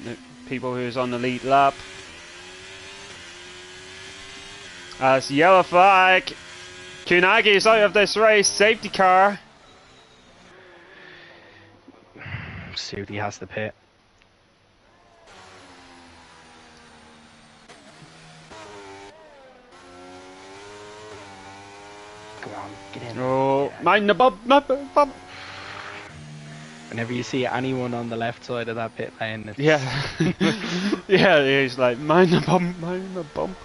the people who's on the lead lap. As yellow flag, Kunagi is out of this race, safety car. Sudi has the pit. Come on, get in. Oh, mind the bump. Whenever you see anyone on the left side of that pit lane, it's Yeah. Yeah, he's like, mind the bump, mind the bump.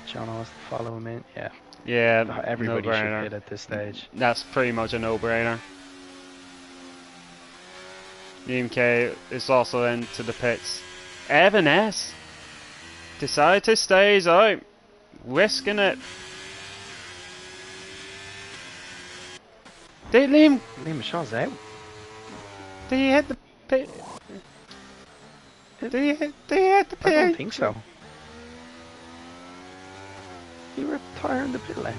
John has to follow him in. Yeah. Yeah, Everybody should no-brainer. hit at this stage. That's pretty much a no-brainer. EMK is also into the pits. Evan S decided to stay out, risking it. Did Liam Shaw's out. Did he hit the pit? Did he hit the pit? I don't think so. He ripped the tyre in the pit lane.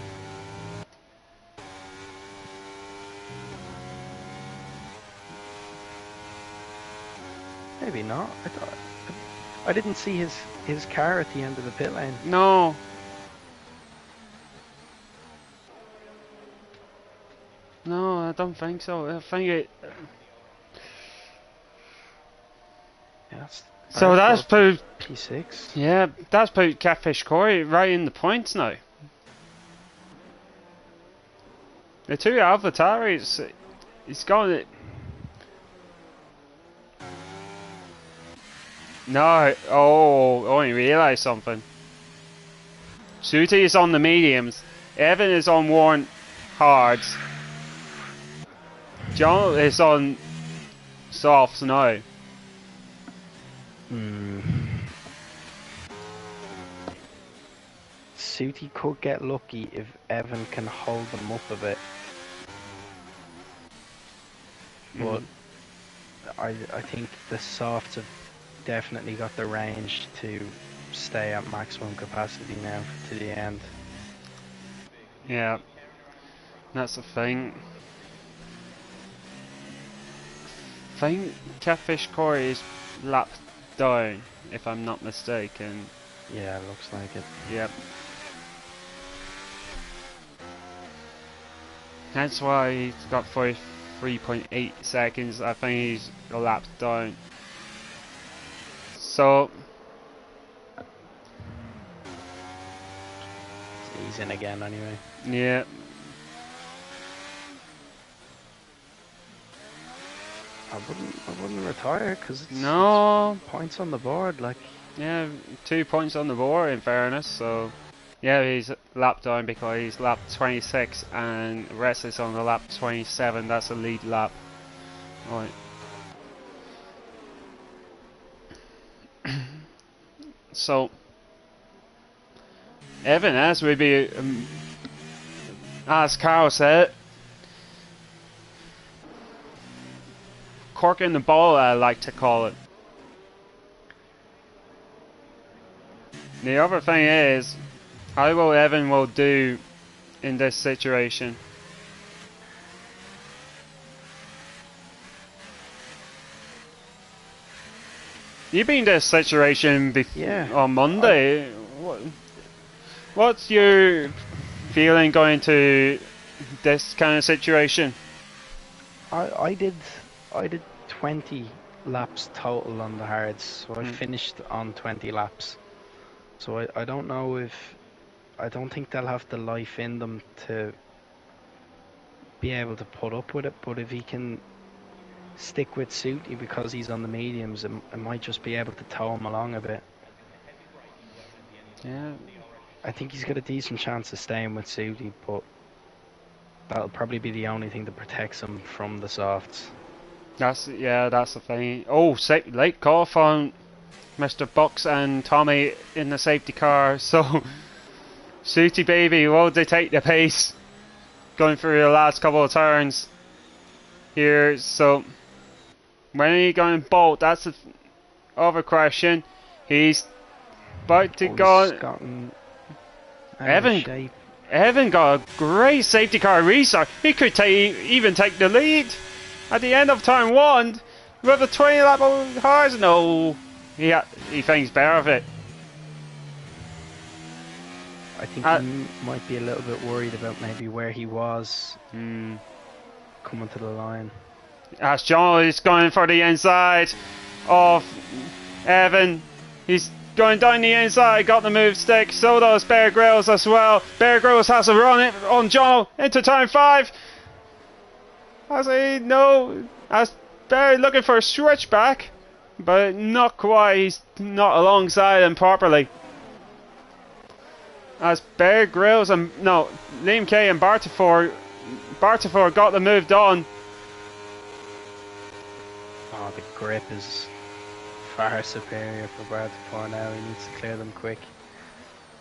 Maybe not. I didn't see his car at the end of the pit lane. No. No, I don't think so. I think it. Yeah, So that's put. P6. Yeah, that's put Catfish Corey right in the points now. The two AlphaTauris, he's got it. No, oh, only realised something. Sooty is on the mediums. Evan is on worn hards. John is on softs now. Sooty could get lucky if Evan can hold them up a bit. But I think the softs have definitely got the range to stay at maximum capacity now to the end. Yeah, that's the thing. I think Catfish Corey is lapped down, if I'm not mistaken. Yeah, it looks like it. Yep. That's why he's got 43.8 seconds. I think he's a lap down. So he's in again anyway. yeah. I wouldn't retire because it's No. points on the board. Like, Yeah, 2 points on the board in fairness. So yeah, he's lap down because he's lap 26 and rest is on the lap 27. That's a lead lap. Right. So Evan, as would be, as Carl said, corking the ball, I like to call it. The other thing is, how will Evan will do in this situation? You've been in this situation on Monday. What's your feeling going to this kind of situation? I did 20 laps total on the hards, so I finished on 20 laps. So I don't know if, I don't think they'll have the life in them to be able to put up with it, but if he can stick with Sooty because he's on the mediums, it might just be able to tow him along a bit. Yeah. I think he's got a decent chance of staying with Sooty, but that'll probably be the only thing that protects him from the softs. That's the thing. Oh, late call from Mr. Bucks and Tommy in the safety car. So Sooty baby will dictate the pace going through the last couple of turns here. So when are you going to bolt? That's the other question. He's about to go. Evan got a great safety car restart. He could even take the lead at the end of turn 1 with a 20 lap of cars. No, he thinks better of it. I think he might be a little bit worried about maybe where he was coming to the line. As John is going for the inside of Evan, he's going down the inside, got the move stick, so does Bear Grylls as well. Bear Grylls has to run it on John into turn 5. As Bear looking for a switchback, but not quite, he's not alongside him properly. As Bear Grylls and Liam Kay and Bartifor got the move done. Oh, the grip is far superior for Bartifor now. He needs to clear them quick.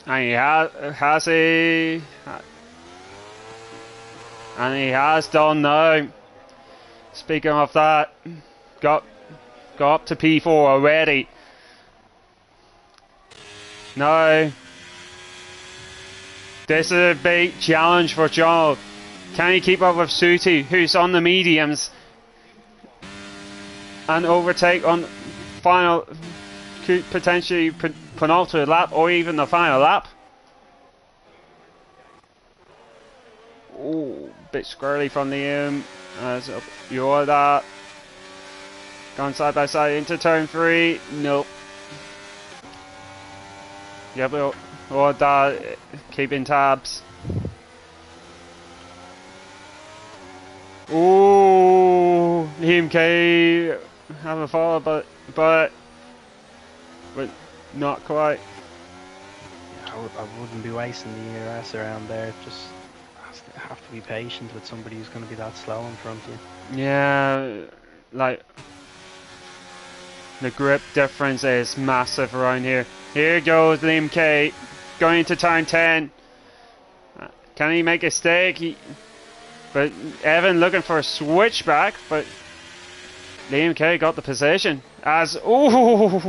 And he has done now. Speaking of that, got up to P4 already. No. This is a big challenge for John. Can he keep up with Suti, who's on the mediums, and overtake on final, could potentially penultimate lap or even the final lap? Oh, bit squirrely from the as Yoda gone side by side into turn 3. Nope. Yep, Yoda keeping tabs. Ooh, EMK have a fall, but not quite. I wouldn't be wasting the ERS around there. Just have to be patient with somebody who's going to be that slow in front of you. Yeah, like the grip difference is massive around here. Here goes Liam K going into turn 10. Can he make a stake? But Evan looking for a switchback, but Liam K got the position. As ooh,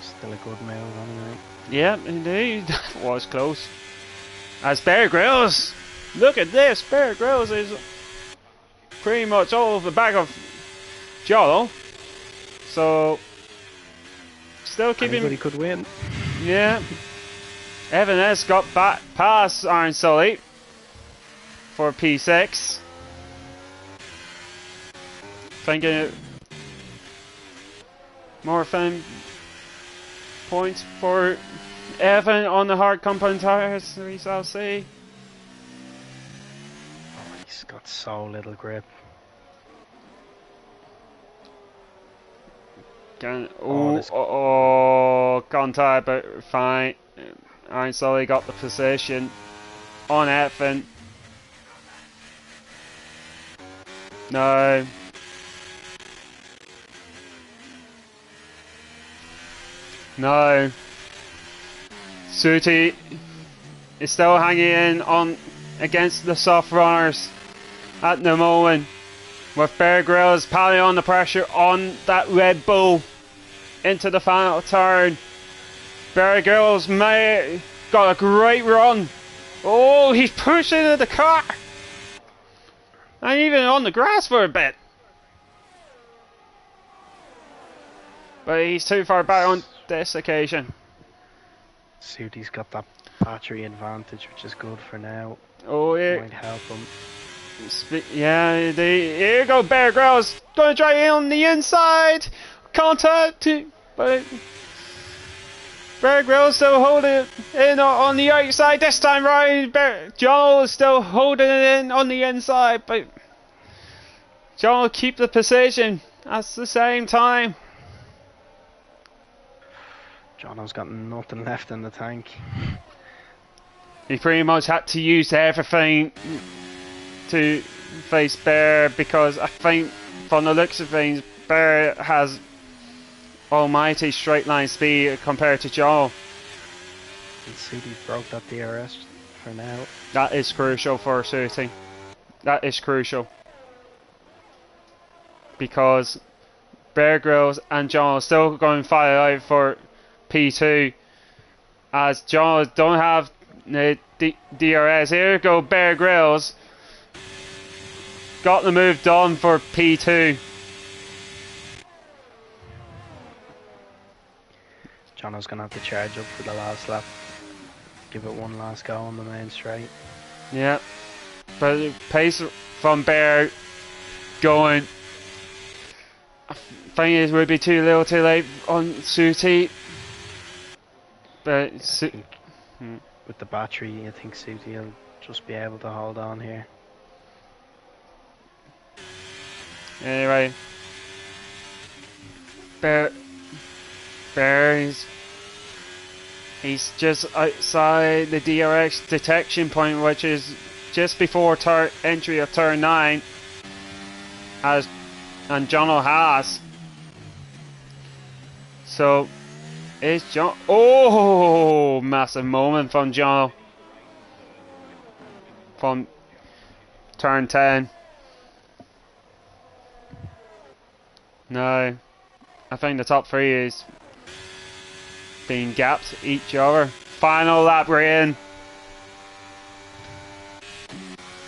still a good move anyway. Yeah, indeed, that was close. As Bear Grylls, look at this. Bear Grylls is pretty much all over the back of Jolo. So still keeping. Anybody could win. Yeah. Evan S got back past Iron Sully for P6. Thinking more fun points for Evan on the hard compound tires, we shall see. Oh, he's got so little grip. Contact, but fine. Iron Sully got the position on Evan. No. No. Suti is still hanging in on against the soft runners at the moment, with Bear Grylls piling on the pressure on that Red Bull into the final turn. Bear Grylls may got a great run. Oh, he's pushing into the car and even on the grass for a bit, but he's too far back on this occasion. Suti's got that battery advantage, which is good for now. Oh, yeah. Might help him. Yeah, here you go, Bear Grylls. Gonna try in on the inside. Contact, but Bear Grylls still holding it in on the outside. This time round, John is still holding it in on the inside, but John will keep the position at the same time. Jono's got nothing left in the tank. He pretty much had to use everything to face Bear, because I think from the looks of things, Bear has almighty straight line speed compared to Jono. And Suti broke that DRS for now. That is crucial for Suti. That is crucial, because Bear Grylls and Jono are still going to fight out for P2, as Jono don't have the DRS. Here go Bear Grylls. Got the move done for P2. Jono's going to have to charge up for the last lap. Give it one last go on the main straight. Yeah. But pace from Bear going. I think it would be too little too late on Suti. But with the battery, I think Suti will just be able to hold on here. Anyway, Bear he's just outside the DRX detection point, which is just before entry of turn 9, and Jono has. So it's John. Oh, massive moment from Jono from turn 10. No, I think the top 3 is being gapped each other. Final lap we're in.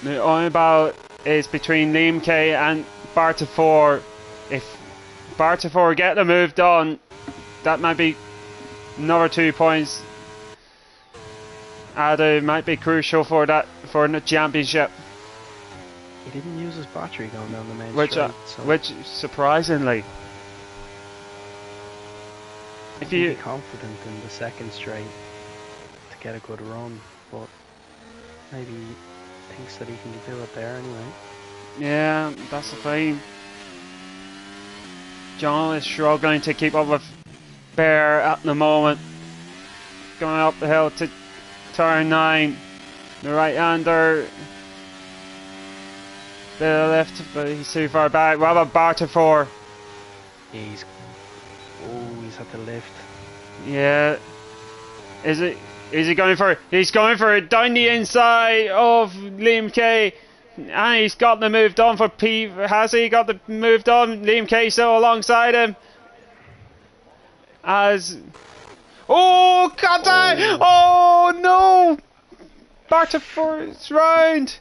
The only battle is between Liam Kay and Bartafor. If Bartafor get the move done, that might be another 2 points. Added might be crucial for the championship. He didn't use his battery going down the main Which, straight. So which surprisingly, if you be confident in the second straight to get a good run, but maybe he thinks that he can do it there anyway. yeah, that's the thing. John is struggling to keep up with Bear at the moment. Going up the hill to turn 9. The right-hander. Bit of left, but he's too far back. What about Bartafor? He's had to lift. Yeah. Is he going for it? He's going for it down the inside of Liam Kay. And he's got the move done for P. Has he got the move done? Liam Kay still alongside him. Oh, contact! Oh no! Bartafor's round.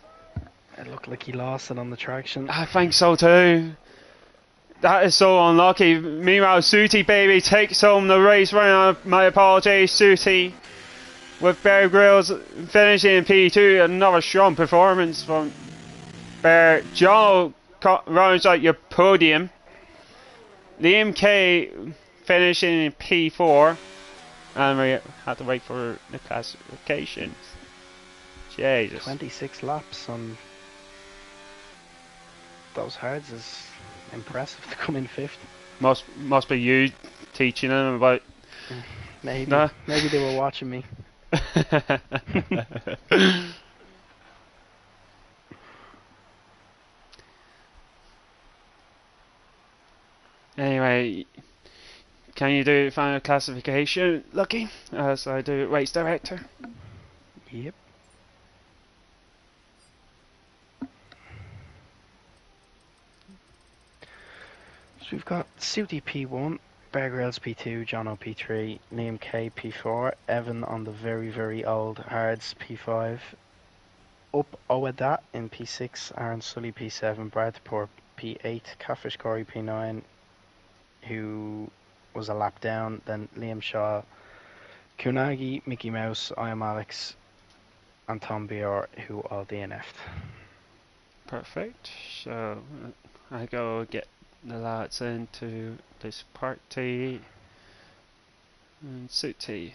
It looked like he lost it on the traction. I think so too. That is so unlucky. Meanwhile, Sooty baby takes home the race round. My apologies, Sooty. With Bear Grylls finishing in P2, another strong performance from Bear. John rounds out your podium. Liam Kay finishing in P4. And we have to wait for the classifications. Jesus. 26 laps on those hards is impressive to come in 5th. Must be you teaching them about. Maybe. Nah. Maybe they were watching me. Anyway, can you do final classification, Lucky? As I do race director. Yep. So we've got Sooty P1, Bear Grylls P2, Jono P3, Liam Kay P4, Evan on the very, very old hards P5, up Owadat in P6, Aaron Sully P7, Bartapur P8, Catfish Corey P9, who was a lap down, then Liam Shaw, Kunagi, Mickey Mouse, I am Alex, and Tom BR, who all DNF'd. Perfect. So I go get the lads into this party and Sooty.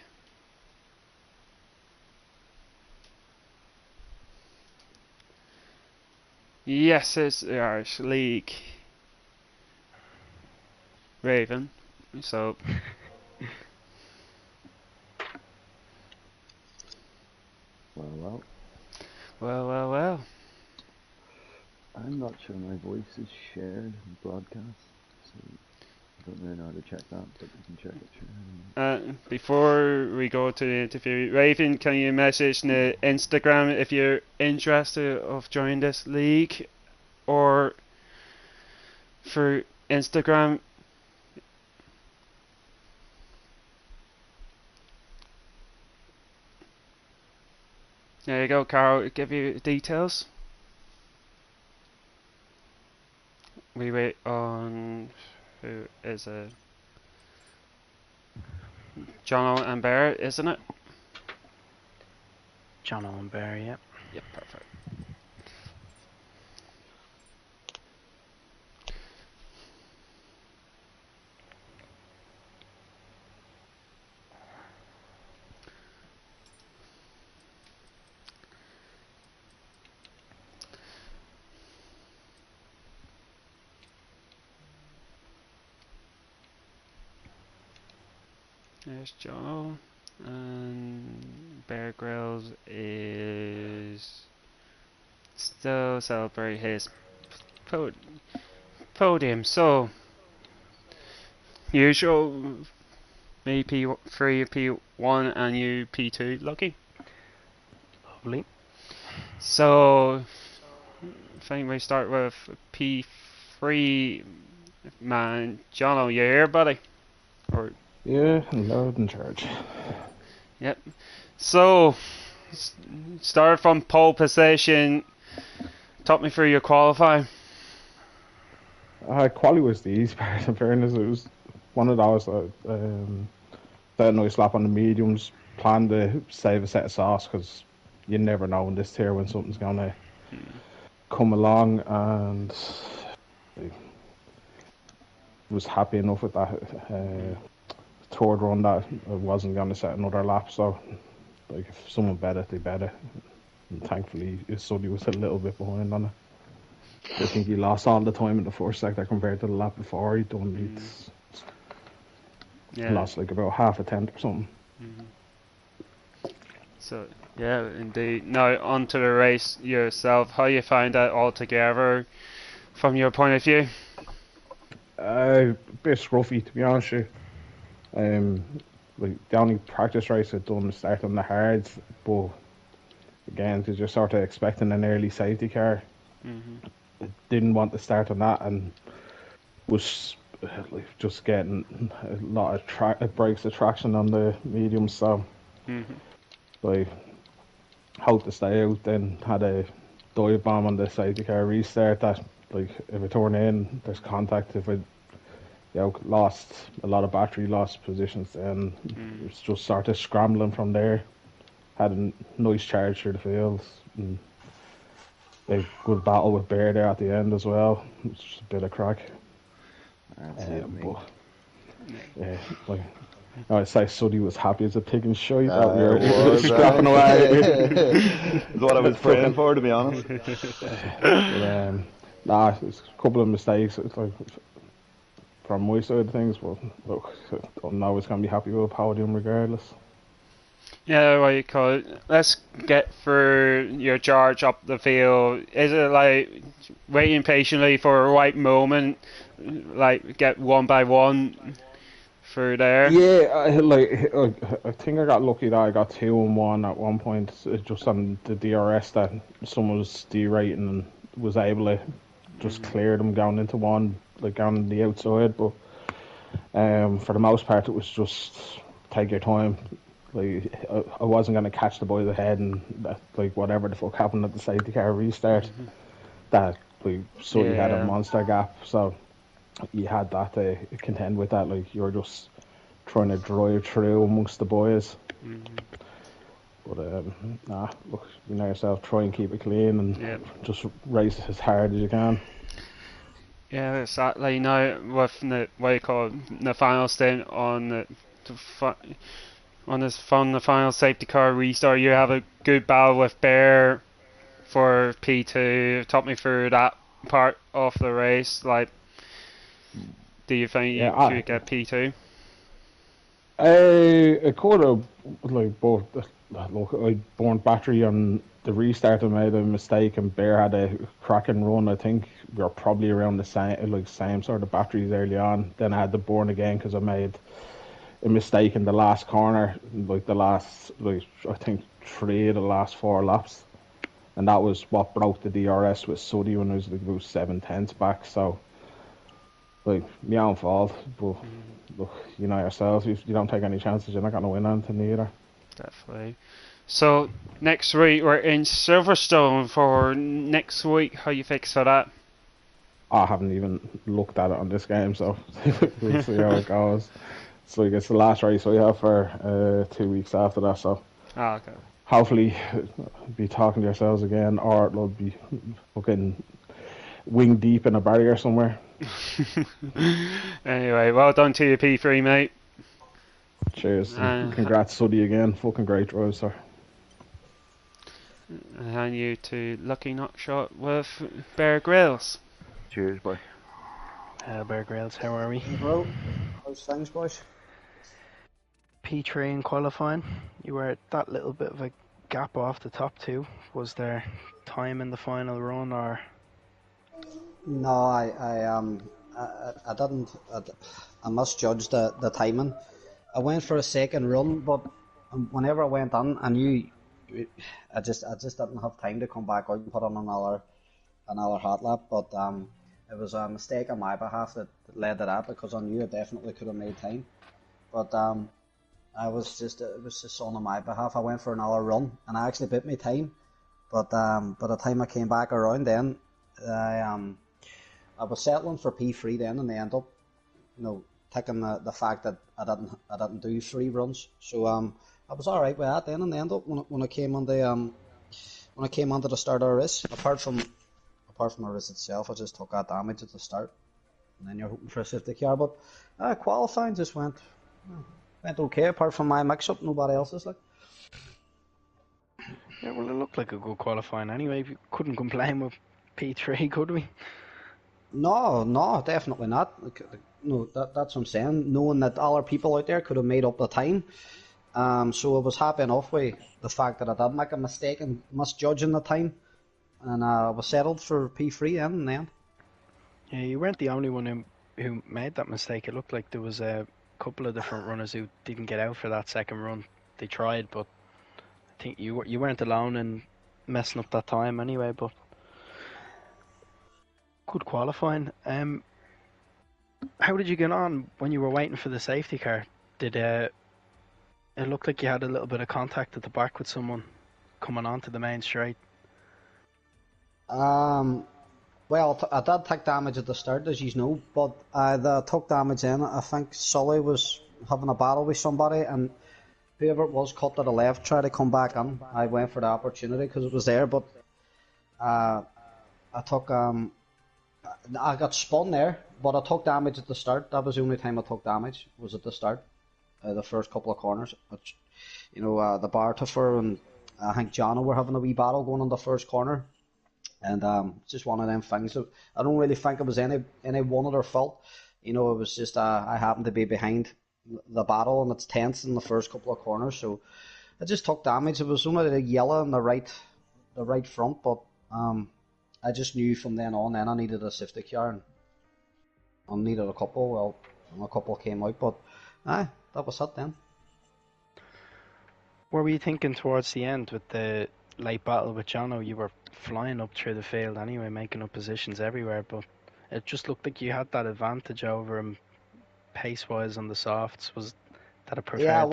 Yes, it's the Irish League. Raven. So Well. well. I'm not sure my voice is shared in broadcast, so I don't really know how to check that, but you can check it. Sure. Before we go to the interview, Raven, can you message the Instagram if you're interested of joining this league, or through Instagram? There you go, Carol. Give you details. We wait on who is it? Jono and Bear, isn't it? Jono and Bear, yep. Yep, perfect. There's Jono, and Bear Grylls is still celebrating his podium. So, usual, me P3, P1, and you P2, Lucky. Lovely. So, I think we start with P3, man. Jono, you here, buddy? Or Yeah, loud in charge. Yep. So, start from pole position. Talk me through your qualifying. Quali was the easy part. In fairness, it was one of those that a nice lap on the mediums. Plan to save a set of sauce because you never know in this tier when something's gonna come along, and I was happy enough with that third run that I wasn't gonna set another lap. So, like, if someone bet it, they bet it. And thankfully, Sully was a little bit behind on it. I think he lost all the time in the first sector compared to the lap before he done. He lost like about half a tenth or something. So, yeah, indeed. Now, onto the race yourself. How you find that all together from your point of view? A bit scruffy, to be honest with you. Like, the only practice race I'd done was start on the hards, but again, because you're sort of expecting an early safety car, I didn't want to start on that, and was like just getting a lot of brakes of traction on the mediums, so I hoped to stay out. Then had a dive bomb on the safety car restart that, like, if I turn in, there's contact. If I lost a lot of battery, lost positions, then it's just sort of scrambling from there. Had a nice charge through the fields, and a good battle with Bear there at the end as well. It was just a bit of crack. Like, I'd say Suddy was happy as a pig in shite that we were scrapping away. That's what I was praying for, to be honest. Nah, it's a couple of mistakes. It's like, from my side of things, but look, I'm always going to be happy with a podium regardless. Yeah, what you call it. Let's get through your charge up the field. Is it like waiting patiently for a right moment, like get one by one through there? Yeah, I think I got lucky that I got 2-1 at one point, just on the DRS, that someone was derating and was able to just clear them going into one, like on the outside. But for the most part, it was just take your time. Like, I wasn't going to catch the boys ahead, and like whatever the fuck happened at the safety car restart, that like Sully had a monster gap, so you had that to contend with. That, like, you're just trying to drive through amongst the boys. But look, you know yourself, try and keep it clean and just race as hard as you can. Yeah, exactly. Now with the the final stint on the final safety car restart, you have a good battle with Bear for P2. Talk me through that part of the race. Like, do you think you could get P2? I could have, like, both. Look, I burned battery on the restart. I made a mistake, and Bear had a cracking run. I think we were probably around the same sort of batteries early on. Then I had to burn again because I made a mistake in the last corner, like I think 3 of the last 4 laps, and that was what broke the DRS with Suddy when it was like about 7/10 back. So, like, my own fault, but look, you know yourselves, if you don't take any chances, you're not going to win anything either. Definitely. So next week we're in Silverstone for next week. How you fix for that? I haven't even looked at it on this game, so we'll see how it goes. So it's the last race we have for 2 weeks after that, so okay. Hopefully be talking to yourselves again, or it'll be fucking wing deep in a barrier somewhere. Anyway, well done to you, P3, mate. Cheers. Congrats, Suddy, again. Fucking great drive, sir. And you to Lucky Knockshot with Bear Grylls. Cheers, boy. Bear Grylls, how are we? Well, how's things, boys? P3 in qualifying. You were that little bit of a gap off the top 2. Was there time in the final run, or? No, I didn't. I misjudged the timing. I went for a second run, but whenever I went in, I knew I just didn't have time to come back out and put on another hot lap. But it was a mistake on my behalf that led to that, because I knew I definitely could have made time. but it was just on my behalf. I went for another run, and I actually beat my time. But by the time I came back around, then I was settling for P3 then, and they ended up, taking the fact that I didn't do 3 runs. So I was all right with that then, and they ended up when I came on the start of the race. Apart from the race itself, I just took that damage at the start, and then you're hoping for a safety car. But qualifying just went okay. Apart from my mix-up, nobody else's like. Yeah, well, it looked like a good qualifying anyway. We couldn't complain with P3, could we? No, definitely not. No, that's what I'm saying. Knowing that other people out there could have made up the time, so I was happy enough with the fact that I did make a mistake and misjudging the time, and I was settled for P3 in the end. Yeah, you weren't the only one who made that mistake. It looked like there was a couple of different runners who didn't get out for that second run. They tried, but I think you weren't alone in messing up that time anyway. But good qualifying. How did you get on when you were waiting for the safety car? Did it looked like you had a little bit of contact at the back with someone coming onto the main straight? Well, I did take damage at the start, as you know, but I took damage in. I think Sully was having a battle with somebody, and whoever it was cut to the left, tried to come back in. I went for the opportunity because it was there, but I got spun there, but I took damage at the start. That was the only time I took damage, was at the start, the first couple of corners. Which, the bar tuffer and I think Jono were having a wee battle going on the first corner, and it's just one of them things. I don't really think it was any one of their fault. It was just I happened to be behind the battle, and it's tense in the first couple of corners, so I just took damage. It was only the yellow in the right front, but I just knew from then on I needed a safety car, and I needed a couple. Well, a couple came out, but that was it then. What were you thinking towards the end with the late battle with Jono? You were flying up through the field anyway, making up positions everywhere, but it just looked like you had that advantage over him pace-wise on the softs. Was that a preferred? Yeah,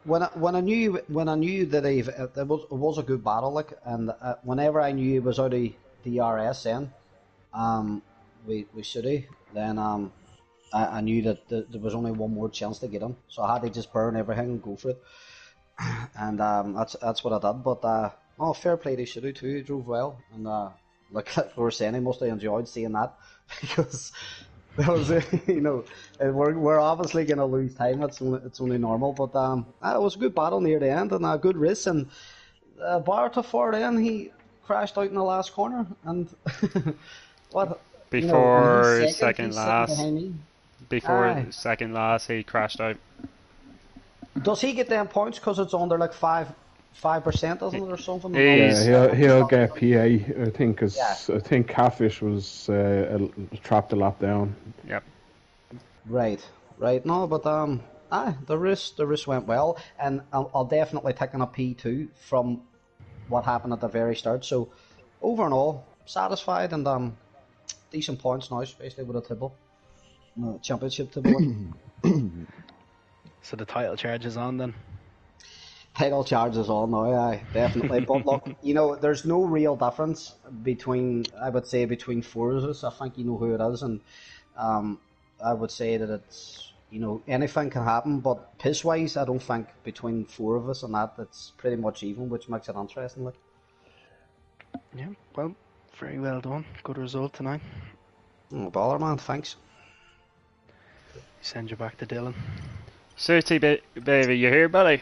when I knew that it was a good battle, and whenever I knew he was out of DRS then, with City, then I knew that there was only one more chance to get him, so I had to just burn everything and go for it, and that's what I did. But fair play to City too. He drove well, and like we were saying, he must have enjoyed seeing that because. We're obviously going to lose time. It's only normal, but it was a good battle near the end and a good race. And bar to far then, he crashed out in the last corner. And what? Before second last, he crashed out. Does he get them points because it's under like 5%, doesn't it, or something? Yeah, he'll get PA, I think, because I think Catfish was trapped a lap down. Yep. Right. No, but the race went well, and I'll definitely take on a P2 from what happened at the very start. So, overall, satisfied and decent points now, especially with a tibble, championship tibble. So the title charge is on then. Title charges on now, definitely. But look, there's no real difference between four of us. I think you know who it is, and I would say that it's anything can happen. But piss wise, I don't think between four of us and it's pretty much even, which makes it interesting. Like. Yeah, well, very well done. Good result tonight. No bother, man. Thanks. Send you back to Dylan. Susie, baby, you here, buddy?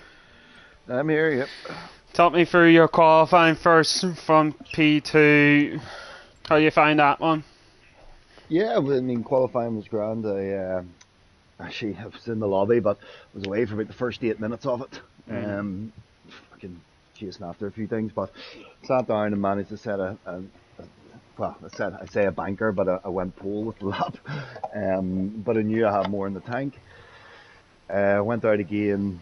I'm here, yep. Talk me through your qualifying first from P2. How you find that one? Yeah, qualifying was grand. I was in the lobby, but I was away for about the first 8 minutes of it. Fucking chasing after a few things, but sat down and managed to set a banker, but I went pole with the lap. But I knew I had more in the tank. Went out again.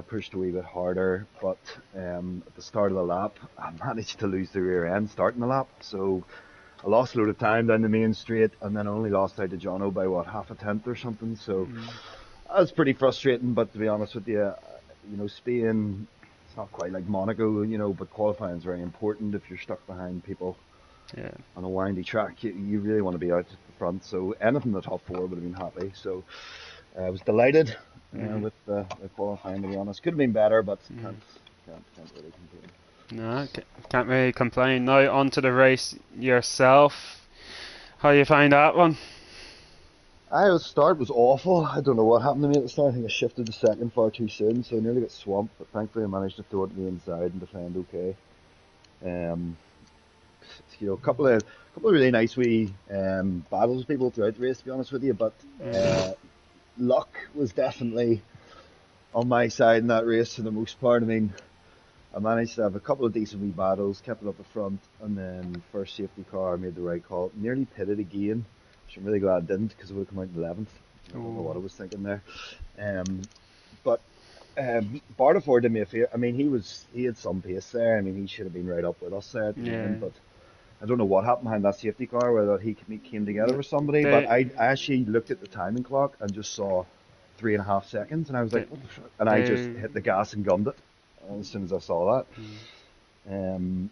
Pushed a wee bit harder, but at the start of the lap I managed to lose the rear end starting the lap, so I lost a load of time down the main straight, and then I only lost out to Jono by half a tenth or something, so That's pretty frustrating, but to be honest with you, Spain, it's not quite like Monaco, but qualifying is very important if you're stuck behind people Yeah. on a windy track. You really want to be out at the front, so anything in the top four would have been happy. So I was delighted Mhm. with the qualifying, to be honest. Could have been better, but Mhm. can't really complain. No, can't really complain. Now onto the race yourself. How you find that one? The start was awful. I don't know what happened to me at the start. I think I shifted the second far too soon, so I nearly got swamped. But thankfully, I managed to throw it to the inside and defend okay. Um, a couple of really nice wee battles with people throughout the race, to be honest with you. But uh, luck was definitely on my side in that race for the most part. I mean, I managed to have a couple of decent wee battles, kept it up the front, and then first safety car made the right call. Nearly pitted again, which I'm really glad I didn't because it would have come out in 11th. I don't know what I was thinking there. Um, but Bartaford did me a favour. I mean, he had some pace there. I mean, he should have been right up with us there at the Yeah. end. But I don't know what happened behind that safety car, whether he came together with somebody. But They, I actually looked at the timing clock and just saw 3.5 seconds, and I was they, like, what the fuck? And I just hit the gas and gunned it as soon as I saw that.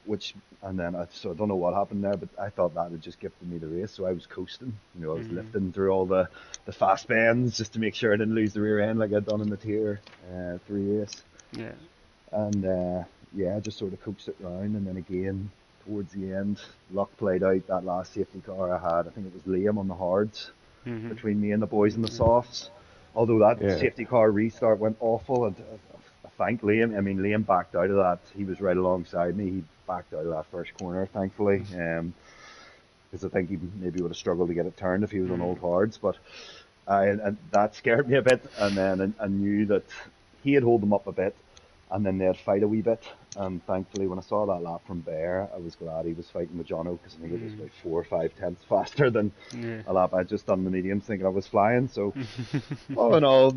Which and then so I don't know what happened there, but I thought that had just gifted me the race, so I was coasting. I was lifting through all the fast bends just to make sure I didn't lose the rear end like I'd done in the tier 3 race. yeah. And yeah, I just sort of coaxed it round, and then again towards the end, luck played out. That last safety car I had, I think it was Liam on the hards Mhm. between me and the boys in the softs. Although that Yeah. safety car restart went awful, and I thank Liam. I mean, Liam backed out of that. He was right alongside me. He backed out of that first corner, thankfully, because I think he maybe would have struggled to get it turned if he was on old hards. But and that scared me a bit. And then I knew that he had hold them up a bit, and then they'd fight a wee bit. And thankfully, when I saw that lap from Bear, I was glad he was fighting with Jono, because I think it was about 4 or 5 tenths faster than Yeah. a lap I'd just done the mediums, thinking I was flying. So all in all,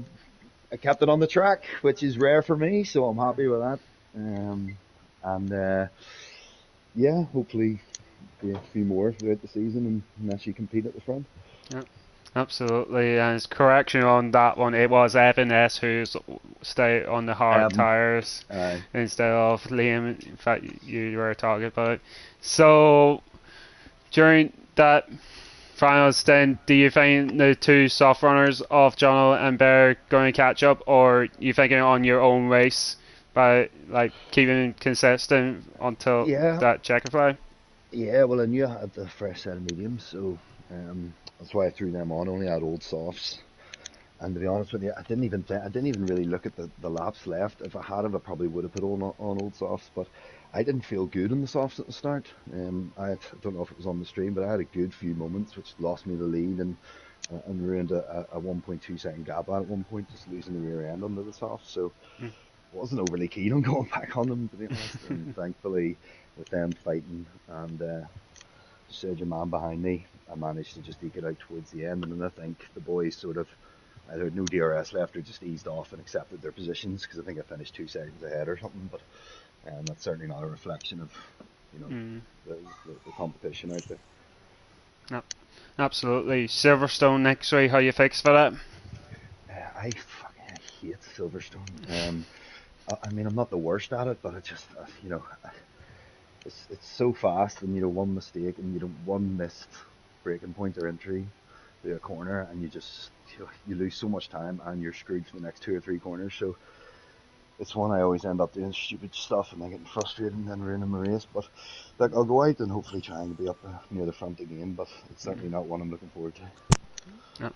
I kept it on the track, which is rare for me, so I'm happy with that. And yeah, hopefully be a few more throughout the season and actually compete at the front. Yeah. Absolutely, and as correction on that one, it was Evan S who stayed on the hard tyres instead of Liam. In fact, you were talking about. So during that final stint, do you think the two soft runners of John and Bear going to catch up, or you thinking on your own race by like keeping consistent until that checker flag? Yeah, well, I knew I had the fresh set of mediums, so that's why I threw them on. Only had old softs, and to be honest with you, I didn't even really look at the laps left. If I had it, I probably would have put on old softs, but I didn't feel good in the softs at the start. I don't know if it was on the stream, but I had a good few moments which lost me the lead and ruined a 1.2 second gap at one point, just losing the rear end under the softs. So I wasn't overly keen on going back on them, to be honest. And thankfully, with them fighting and Sergio Man behind me, I managed to just eke it out towards the end. And then I think the boys sort of either had no DRS left or just eased off and accepted their positions, because I think I finished 2 seconds ahead or something. But that's certainly not a reflection of the competition out there. No, absolutely. Silverstone next week, how you fixed for that? I fucking hate Silverstone. I mean, I'm not the worst at it, but it just, it's so fast, and one mistake and one missed braking point or entry to a corner, and you lose so much time, and you're screwed for the next 2 or 3 corners. So it's one I always end up doing stupid stuff and then getting frustrated and then ruining my race. But look, I'll go out and hopefully try and be up near the front again, but it's certainly not one I'm looking forward to. No,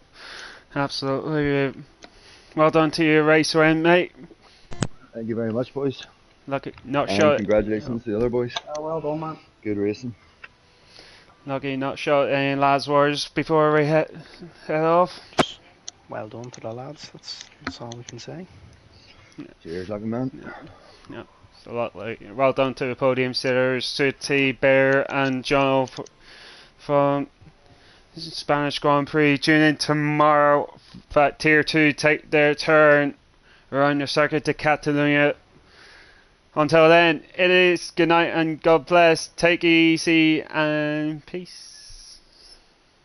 absolutely. Well done to your race win, mate. Thank you very much, boys. Lucky, not shot. Congratulations to the other boys. Well done, man. Good racing. Lucky, not shot any lads words before we head off. Well done to the lads. That's all we can say. Cheers, lucky man. Yeah. So well done to the podium sitters, Suti, Bear, and John from Spanish Grand Prix. Tune in tomorrow that Tier 2 take their turn around the circuit to Catalonia. Until then, it is good night and God bless. Take it easy and peace.